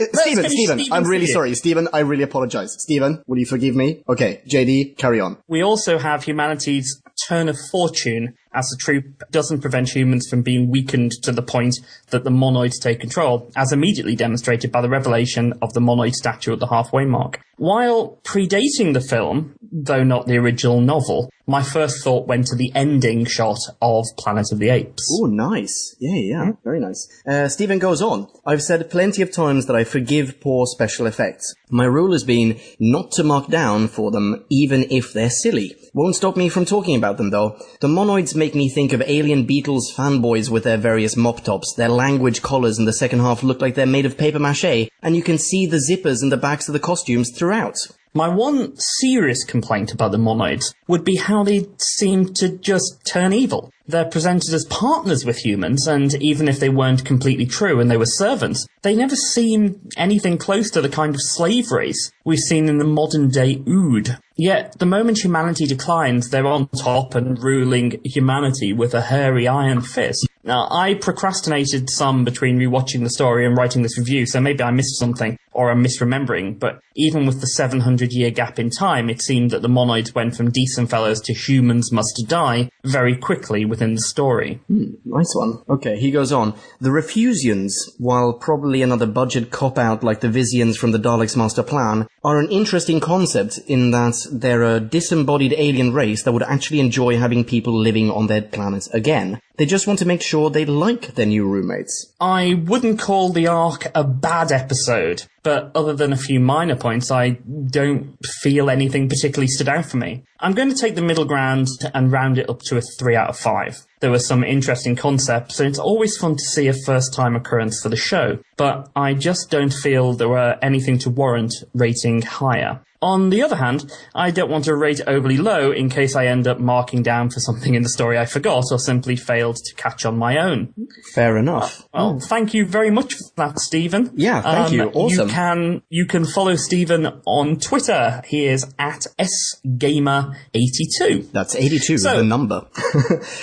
S1: I'm really sorry. Stephen, I really apologize. Stephen, will you forgive me? Okay, JD, carry on.
S8: We also have humanity's turn of fortune as the troop doesn't prevent humans from being weakened to the point that the monoids take control, as immediately demonstrated by the revelation of the monoid statue at the halfway mark. While predating the film, though not the original novel, my first thought went to the ending shot of Planet of the Apes.
S1: Oh, nice. Yeah, very nice. Stephen goes on. I've said plenty of times that I forgive poor special effects. My rule has been not to mark down for them, even if they're silly. Won't stop me from talking about them, though. The monoids make me think of Alien Beatles fanboys with their various mop tops. Their language collars in the second half look like they're made of papier-mâché, and you can see the zippers in the backs of the costumes throughout.
S8: My one serious complaint about the monoids would be how they seem to just turn evil. They're presented as partners with humans, and even if they weren't completely true and they were servants, they never seem anything close to the kind of slave race we've seen in the modern-day Ood. Yet, the moment humanity declines, they're on top and ruling humanity with a hairy iron fist. Now, I procrastinated some between rewatching the story and writing this review, so maybe I missed something, or I'm misremembering, but even with the 700-year gap in time, it seemed that the monoids went from decent fellows to humans must die very quickly within the story.
S1: Nice one. Okay, he goes on. The Refusians, while probably another budget cop-out like the Vizians from the Daleks' Master Plan, are an interesting concept in that they're a disembodied alien race that would actually enjoy having people living on their planet again. They just want to make sure they like their new roommates.
S8: I wouldn't call The Ark a bad episode, but other than a few minor points, I don't feel anything particularly stood out for me. I'm going to take the middle ground and round it up to a 3 out of 5. There were some interesting concepts, and it's always fun to see a first-time occurrence for the show, but I just don't feel there were anything to warrant rating higher. On the other hand, I don't want to rate overly low in case I end up marking down for something in the story I forgot or simply failed to catch on my own.
S1: Fair enough.
S8: Well, thank you very much for that, Stephen.
S1: Yeah, thank you. Awesome.
S8: You can follow Stephen on Twitter. He is at sgamer82.
S1: That's 82, the number.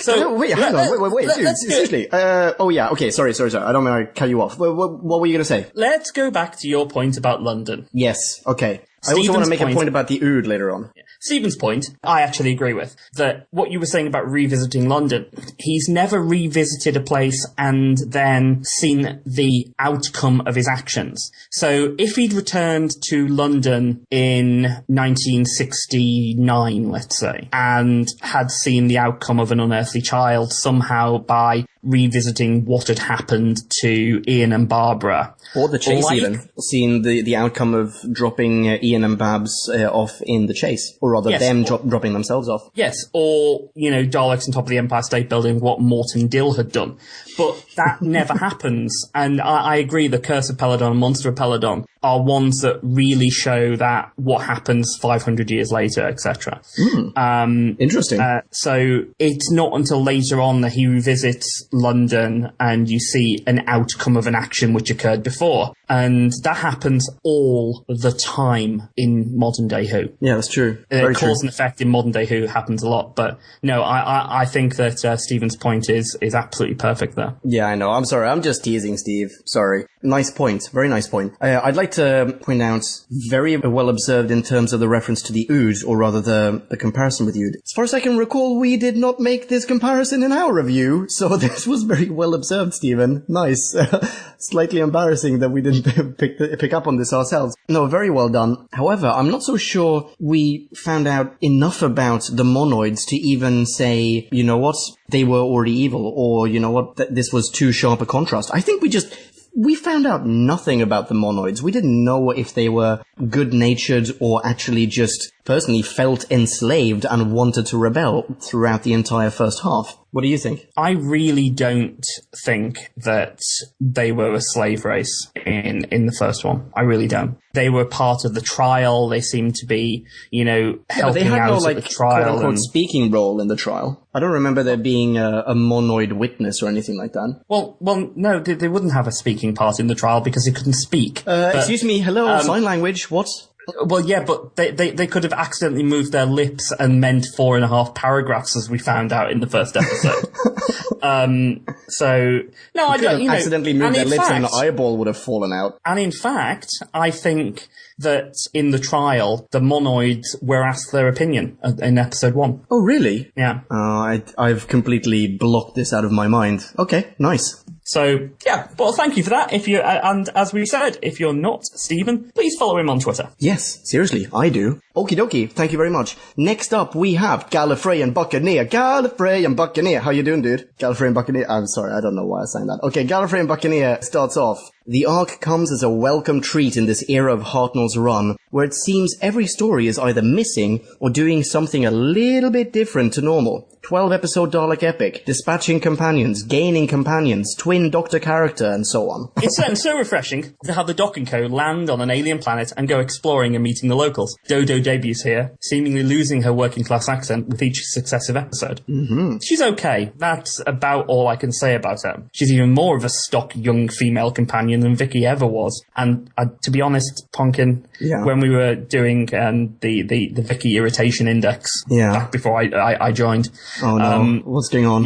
S1: Wait, hang on. Wait, dude, seriously. Sorry. I don't want to cut you off. What were you going to say?
S8: Let's go back to your point about London.
S1: Yes, okay. I also want to make a point about the Ood later on.
S8: Stephen's point, I actually agree with. That what you were saying about revisiting London, he's never revisited a place and then seen the outcome of his actions. So if he'd returned to London in 1969, let's say, and had seen the outcome of an unearthly child somehow by revisiting what had happened to Ian and Barbara.
S1: Or the chase even. Seeing the outcome of dropping Ian and Babs off in the chase. Or rather, them dropping themselves off.
S8: Yes, or, Daleks on top of the Empire State Building, what Morton Dill had done. But that never happens. And I agree, the Curse of Peladon, Monster of Peladon, are ones that really show that what happens 500 years later, etc.
S1: Interesting.
S8: So it's not until later on that he revisits London and you see an outcome of an action which occurred before. And that happens all the time in modern day Who.
S1: Yeah, that's true. Cause
S8: and effect in modern day Who happens a lot. But no, I think that Stephen's point is absolutely perfect there.
S1: Yeah, I know. I'm sorry. I'm just teasing, Steve. Sorry. Nice point. Very nice point. I'd like to point out, very well observed in terms of the reference to the Ood, or rather the comparison with Ood. As far as I can recall, we did not make this comparison in our review, so this was very well observed, Stephen. Nice. Slightly embarrassing that we didn't pick up on this ourselves. No, very well done. However, I'm not so sure we found out enough about the monoids to even say, you know what, they were already evil, or you know what, this was too sharp a contrast. I think we found out nothing about the monoids. We didn't know if they were good-natured or actually just personally felt enslaved and wanted to rebel throughout the entire first half. What do you think?
S8: I really don't think that they were a slave race in the first one. I really don't. They were part of the trial. They seemed to be, helping out at the trial.
S1: Quote-unquote speaking role in the trial. I don't remember there being a monoid witness or anything like that.
S8: Well, no, they wouldn't have a speaking part in the trial because they couldn't speak.
S1: Excuse me, hello, sign language, what?
S8: Well, yeah, but they could have accidentally moved their lips and meant 4.5 paragraphs, as we found out in the first episode. So no, I don't.
S1: Accidentally moved their lips and an eyeball would have fallen out.
S8: And in fact, I think that in the trial, the monoids were asked their opinion in episode 1.
S1: Oh, really?
S8: Yeah.
S1: I've completely blocked this out of my mind. Okay, nice.
S8: So, yeah, well, thank you for that. And as we said, if you're not Stephen, please follow him on Twitter.
S1: Yes, seriously, I do. Okie dokie, thank you very much. Next up, we have Gallifrey and Buccaneer. Gallifrey and Buccaneer. How you doing, dude? Gallifrey and Buccaneer. I'm sorry, I don't know why I sang that. Okay, Gallifrey and Buccaneer starts off. The Ark comes as a welcome treat in this era of Hartnell's run, where it seems every story is either missing or doing something a little bit different to normal. 12-episode Dalek epic, dispatching companions, gaining companions, twin Doctor character, and so on.
S8: It's so refreshing to have the Doc & Co. land on an alien planet and go exploring and meeting the locals. Dodo debuts here, seemingly losing her working-class accent with each successive episode.
S1: Mm-hmm.
S8: She's okay. That's about all I can say about her. She's even more of a stock young female companion than Vicky ever was. And to be honest, Ponkin, when we were doing the Vicky irritation index back before I joined...
S1: Oh no, what's going on?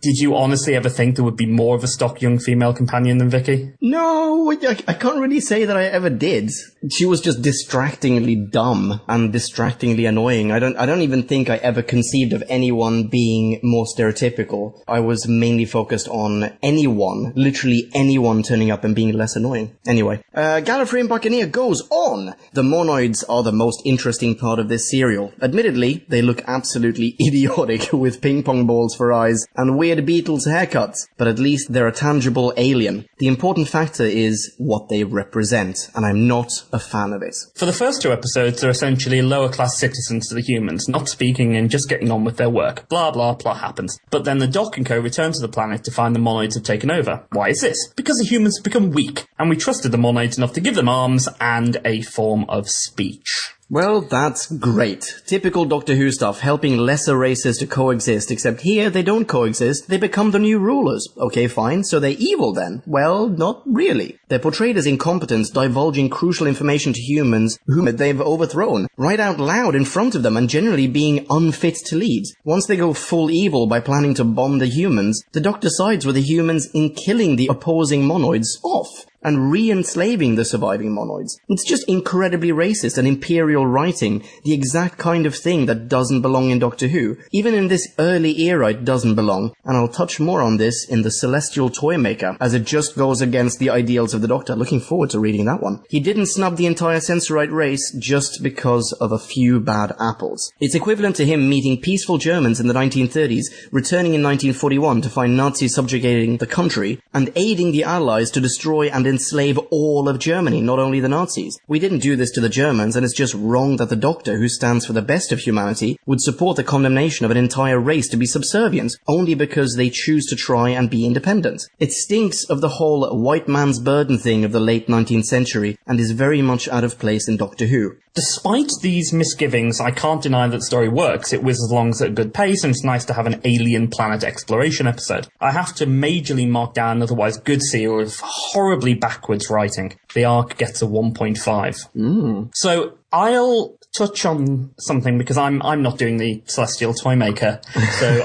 S8: Did you honestly ever think there would be more of a stock young female companion than Vicky?
S1: No, I can't really say that I ever did. She was just distractingly dumb and distractingly annoying. I don't even think I ever conceived of anyone being more stereotypical. I was mainly focused on anyone, literally anyone turning up and being less annoying. Anyway, Gallifrey and Buccaneer goes on. The monoids are the most interesting part of this serial. Admittedly, they look absolutely idiotic with ping pong balls for eyes and weird Beatles haircuts, but at least they're a tangible alien. The important factor is what they represent, and I'm not a fan of it.
S8: For the first 2 episodes, they're essentially lower-class citizens to the humans, not speaking and just getting on with their work. Blah, blah, plot happens. But then the Doc & Co. return to the planet to find the monoids have taken over. Why is this? Because the humans have become weak, and we trusted the monoids enough to give them arms and a form of speech.
S1: Well, that's great. Typical Doctor Who stuff, helping lesser races to coexist, except here they don't coexist, they become the new rulers. Okay, fine, so they're evil then? Well, not really. They're portrayed as incompetent, divulging crucial information to humans whom they've overthrown, right out loud in front of them and generally being unfit to lead. Once they go full evil by planning to bomb the humans, the Doctor sides with the humans in killing the opposing monoids off and re-enslaving the surviving monoids. It's just incredibly racist and imperial writing, the exact kind of thing that doesn't belong in Doctor Who. Even in this early era it doesn't belong, and I'll touch more on this in The Celestial Toymaker, as it just goes against the ideals of the Doctor. Looking forward to reading that one. He didn't snub the entire Sensorite race just because of a few bad apples. It's equivalent to him meeting peaceful Germans in the 1930s, returning in 1941 to find Nazis subjugating the country, and aiding the Allies to destroy and enslave all of Germany, not only the Nazis. We didn't do this to the Germans, and it's just wrong that the Doctor, who stands for the best of humanity, would support the condemnation of an entire race to be subservient, only because they choose to try and be independent. It stinks of the whole white man's burden thing of the late 19th century, and is very much out of place in Doctor Who.
S8: Despite these misgivings, I can't deny that the story works. It whizzes along at a good pace, and it's nice to have an alien planet exploration episode. I have to majorly mark down an otherwise good seal of horribly backwards writing. The Ark gets a 1.5. So I'll touch on something because I'm not doing the Celestial Toymaker, so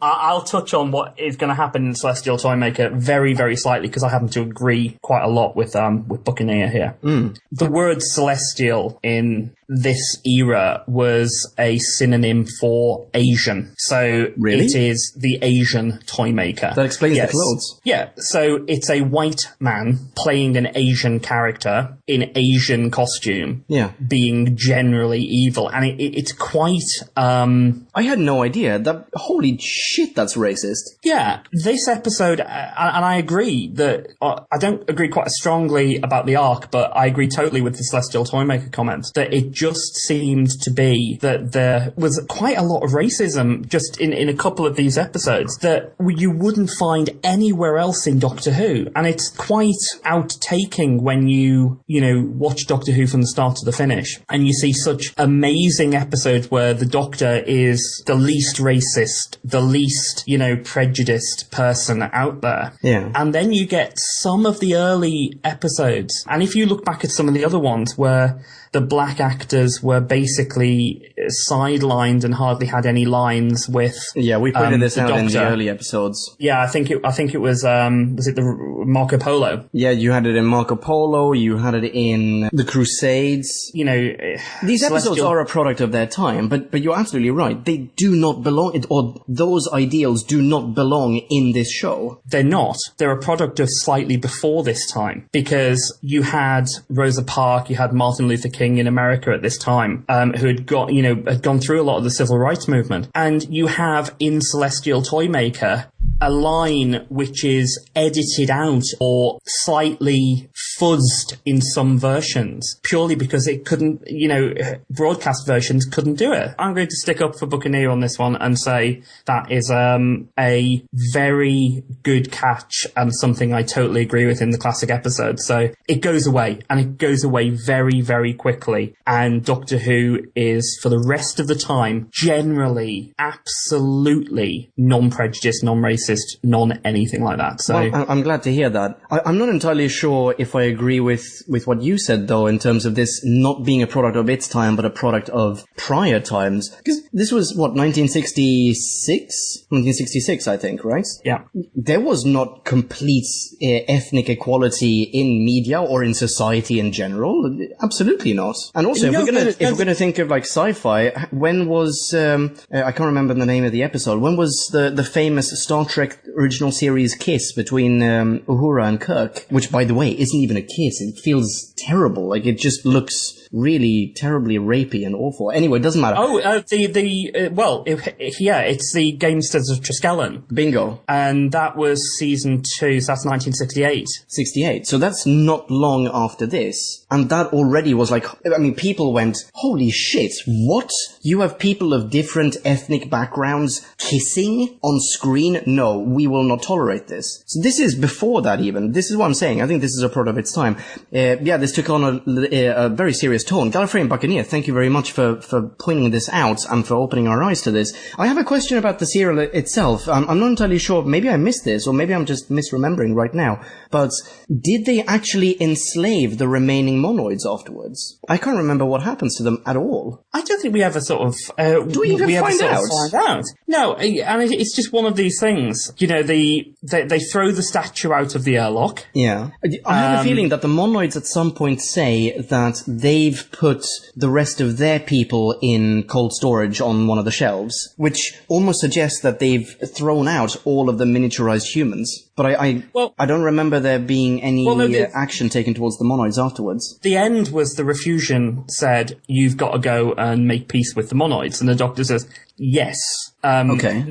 S8: I'll touch on what is going to happen in Celestial Toymaker very, very slightly because I happen to agree quite a lot with Buccaneer here. The word celestial in this era was a synonym for Asian, so
S1: Really?
S8: It is the Asian Toymaker.
S1: That explains the clothes.
S8: Yeah, so it's a white man playing an Asian character in Asian costume, being generally evil, and it's quite.
S1: I had no idea. Holy shit, that's racist.
S8: Yeah, this episode, and I agree that I don't agree quite as strongly about the Ark, but I agree totally with the Celestial Toymaker comments that it just seemed to be that there was quite a lot of racism just in a couple of these episodes that you wouldn't find anywhere else in Doctor Who, and it's quite out-taking when you watch Doctor Who from the start to the finish, and you see such amazing episodes where the Doctor is the least racist, the least, prejudiced person out there.
S1: Yeah.
S8: And then you get some of the early episodes, and if you look back at some of the other ones where the black actors were basically sidelined and hardly had any lines with.
S1: Yeah, we pointed this out
S8: Doctor.
S1: in the early episodes.
S8: Yeah, I think it was it the Marco Polo?
S1: Yeah, you had it in Marco Polo, you had it in the Crusades. These episodes are a product of their time, but you're absolutely right. They do not belong, or those ideals do not belong in this show.
S8: They're not. They're a product of slightly before this time, because you had Rosa Parks, you had Martin Luther King in America at this time, who had gone through a lot of the civil rights movement. And you have in Celestial Toymaker a line which is edited out or slightly fuzzed in some versions, purely because it couldn't, broadcast versions couldn't do it. I'm going to stick up for Buccaneer on this one and say that is a very good catch and something I totally agree with in the classic episode. So it goes away, and it goes away very, very quickly. And Doctor Who is, for the rest of the time, generally absolutely non-prejudiced, non-racist, non-anything like that. So
S1: well, I'm glad to hear that. I'm not entirely sure if I agree with what you said, though, in terms of this not being a product of its time, but a product of prior times. Because this was, 1966? 1966, I think, right?
S8: Yeah.
S1: There was not complete ethnic equality in media or in society in general. Absolutely not. And also, if we're gonna think of like sci-fi, when was I can't remember the name of the episode. When was the famous Star Trek original series kiss between Uhura and Kirk? Which, by the way, isn't even a kiss. It feels terrible. Like, it just looks really terribly rapey and awful. Anyway, it doesn't matter.
S8: Oh, it's the Gamesters of Triskelion.
S1: Bingo.
S8: And that was season 2, so that's 1968.
S1: 68. So that's not long after this. And that already was like, people went, holy shit, what? You have people of different ethnic backgrounds kissing on screen? No, we will not tolerate this. So this is before that even. This is what I'm saying. I think this is a product of its time. This took on a very serious tone. Gallifrey and Buccaneer, thank you very much for pointing this out and for opening our eyes to this. I have a question about the serial itself. I'm not entirely sure. Maybe I missed this, or maybe I'm just misremembering right now. But did they actually enslave the remaining monoids afterwards? I can't remember what happens to them at all.
S8: I don't think we ever sort of...
S1: Do we even find out?
S8: No, and it's just one of these things. They throw the statue out of the airlock.
S1: Yeah. I have a feeling that the monoids at some point say that they've put the rest of their people in cold storage on one of the shelves, which almost suggests that they've thrown out all of the miniaturized humans. But I don't remember there being any action taken towards the monoids afterwards.
S8: The end was the Refusion said, you've got to go and make peace with the monoids. And the Doctor says, yes.
S1: Okay.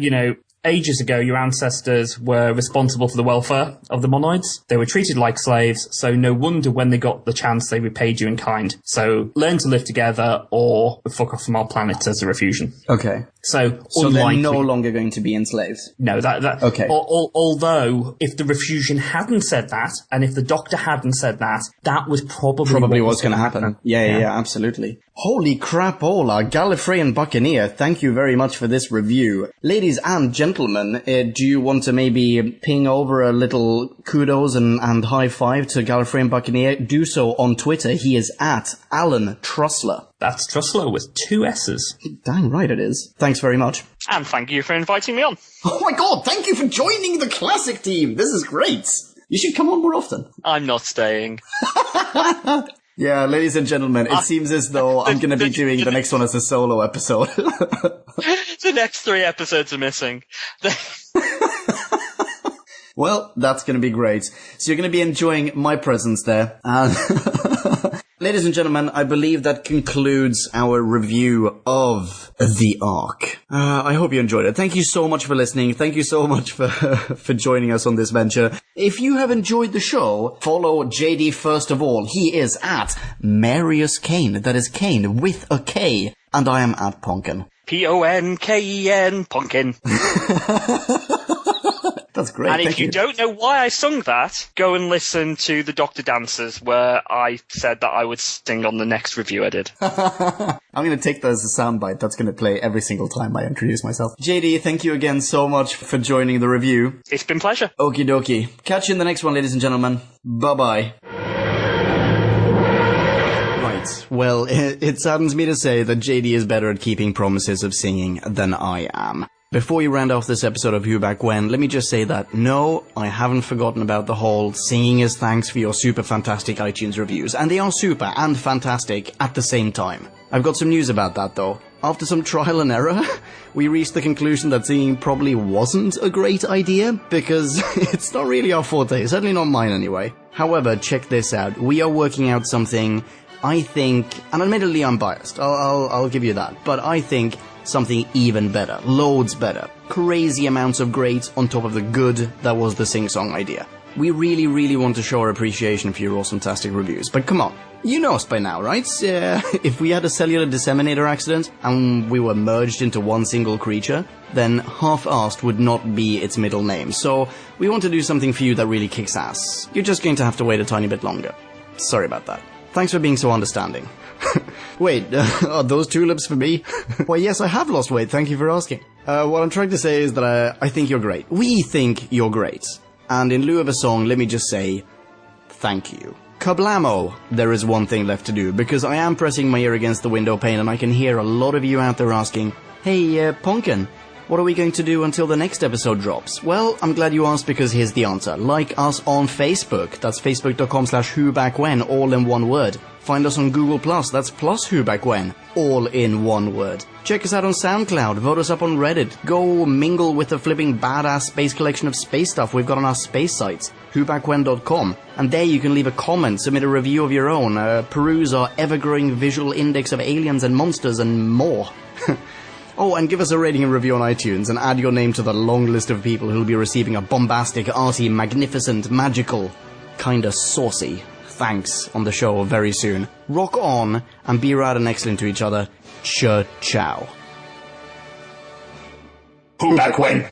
S8: ages ago, your ancestors were responsible for the welfare of the monoids. They were treated like slaves, so no wonder when they got the chance they repaid you in kind. So learn to live together or fuck off from our planet as a refusion.
S1: Okay.
S8: So
S1: they're no longer going to be enslaved?
S8: No, that
S1: okay.
S8: Although, if the refusion hadn't said that, and if the doctor hadn't said that, that was probably
S1: what's going to happen. Yeah, absolutely. Holy crapola, Gallifreyan Buccaneer, thank you very much for this review. Ladies and gentlemen, do you want to maybe ping over a little kudos and high five to Gallifreyan Buccaneer? Do so on Twitter. He is at Alan Trussler.
S8: That's Trussler with 2 S's.
S1: Dang right it is. Thanks very much.
S2: And thank you for inviting me on.
S1: Oh my god, thank you for joining the classic team. This is great. You should come on more often.
S2: I'm not staying.
S1: Yeah, ladies and gentlemen, it seems as though I'm going to be doing the next one as a solo episode.
S2: The next 3 episodes are missing.
S1: Well, that's going to be great. So you're going to be enjoying my presence there. Ladies and gentlemen, I believe that concludes our review of The Ark. I hope you enjoyed it. Thank you so much for listening. Thank you so much for joining us on this venture. If you have enjoyed the show, follow JD first of all. He is at Marius Kane. That is Kane with a K. And I am at Ponken.
S2: Ponken, Ponken.
S1: That's great.
S2: And if you don't know why I sung that, go and listen to the Doctor Dancers, where I said that I would sing on the next review I did.
S1: I'm going to take that as a soundbite. That's going to play every single time I introduce myself. JD, thank you again so much for joining the review.
S2: It's been a pleasure.
S1: Okie dokie. Catch you in the next one, ladies and gentlemen. Bye-bye. Right. Well, it saddens me to say that JD is better at keeping promises of singing than I am. Before we round off this episode of Who Back When, let me just say that no, I haven't forgotten about the whole singing as thanks for your super fantastic iTunes reviews. And they are super and fantastic at the same time. I've got some news about that though. After some trial and error, we reached the conclusion that singing probably wasn't a great idea, because it's not really our forte, certainly not mine anyway. However, check this out. We are working out something, I think, and admittedly I'm biased, I'll give you that, but I think something even better, loads better, crazy amounts of great on top of the good that was the sing-song idea. We really, really want to show our appreciation for your awesome-tastic reviews, but come on, you know us by now, right? If we had a cellular disseminator accident and we were merged into one single creature, then half-assed would not be its middle name, so we want to do something for you that really kicks ass. You're just going to have to wait a tiny bit longer. Sorry about that. Thanks for being so understanding. Wait, are those tulips for me? Why, yes, I have lost weight, thank you for asking. What I'm trying to say is that I think you're great. We think you're great. And in lieu of a song, let me just say, thank you. Kablamo! There is one thing left to do, because I am pressing my ear against the window pane and I can hear a lot of you out there asking, hey, Ponken, what are we going to do until the next episode drops? Well, I'm glad you asked because here's the answer. Like us on Facebook. That's facebook.com/whobackwhen, all in one word. Find us on Google+, that's +whobackwhen, all in one word. Check us out on SoundCloud, vote us up on Reddit, go mingle with the flipping badass space collection of space stuff we've got on our space sites, whobackwhen.com, and there you can leave a comment, submit a review of your own, peruse our ever-growing visual index of aliens and monsters and more. Oh, and give us a rating and review on iTunes, and add your name to the long list of people who'll be receiving a bombastic, arty, magnificent, magical, kinda saucy thanks on the show very soon. Rock on, and be rad and excellent to each other. Ciao.
S3: Who back when?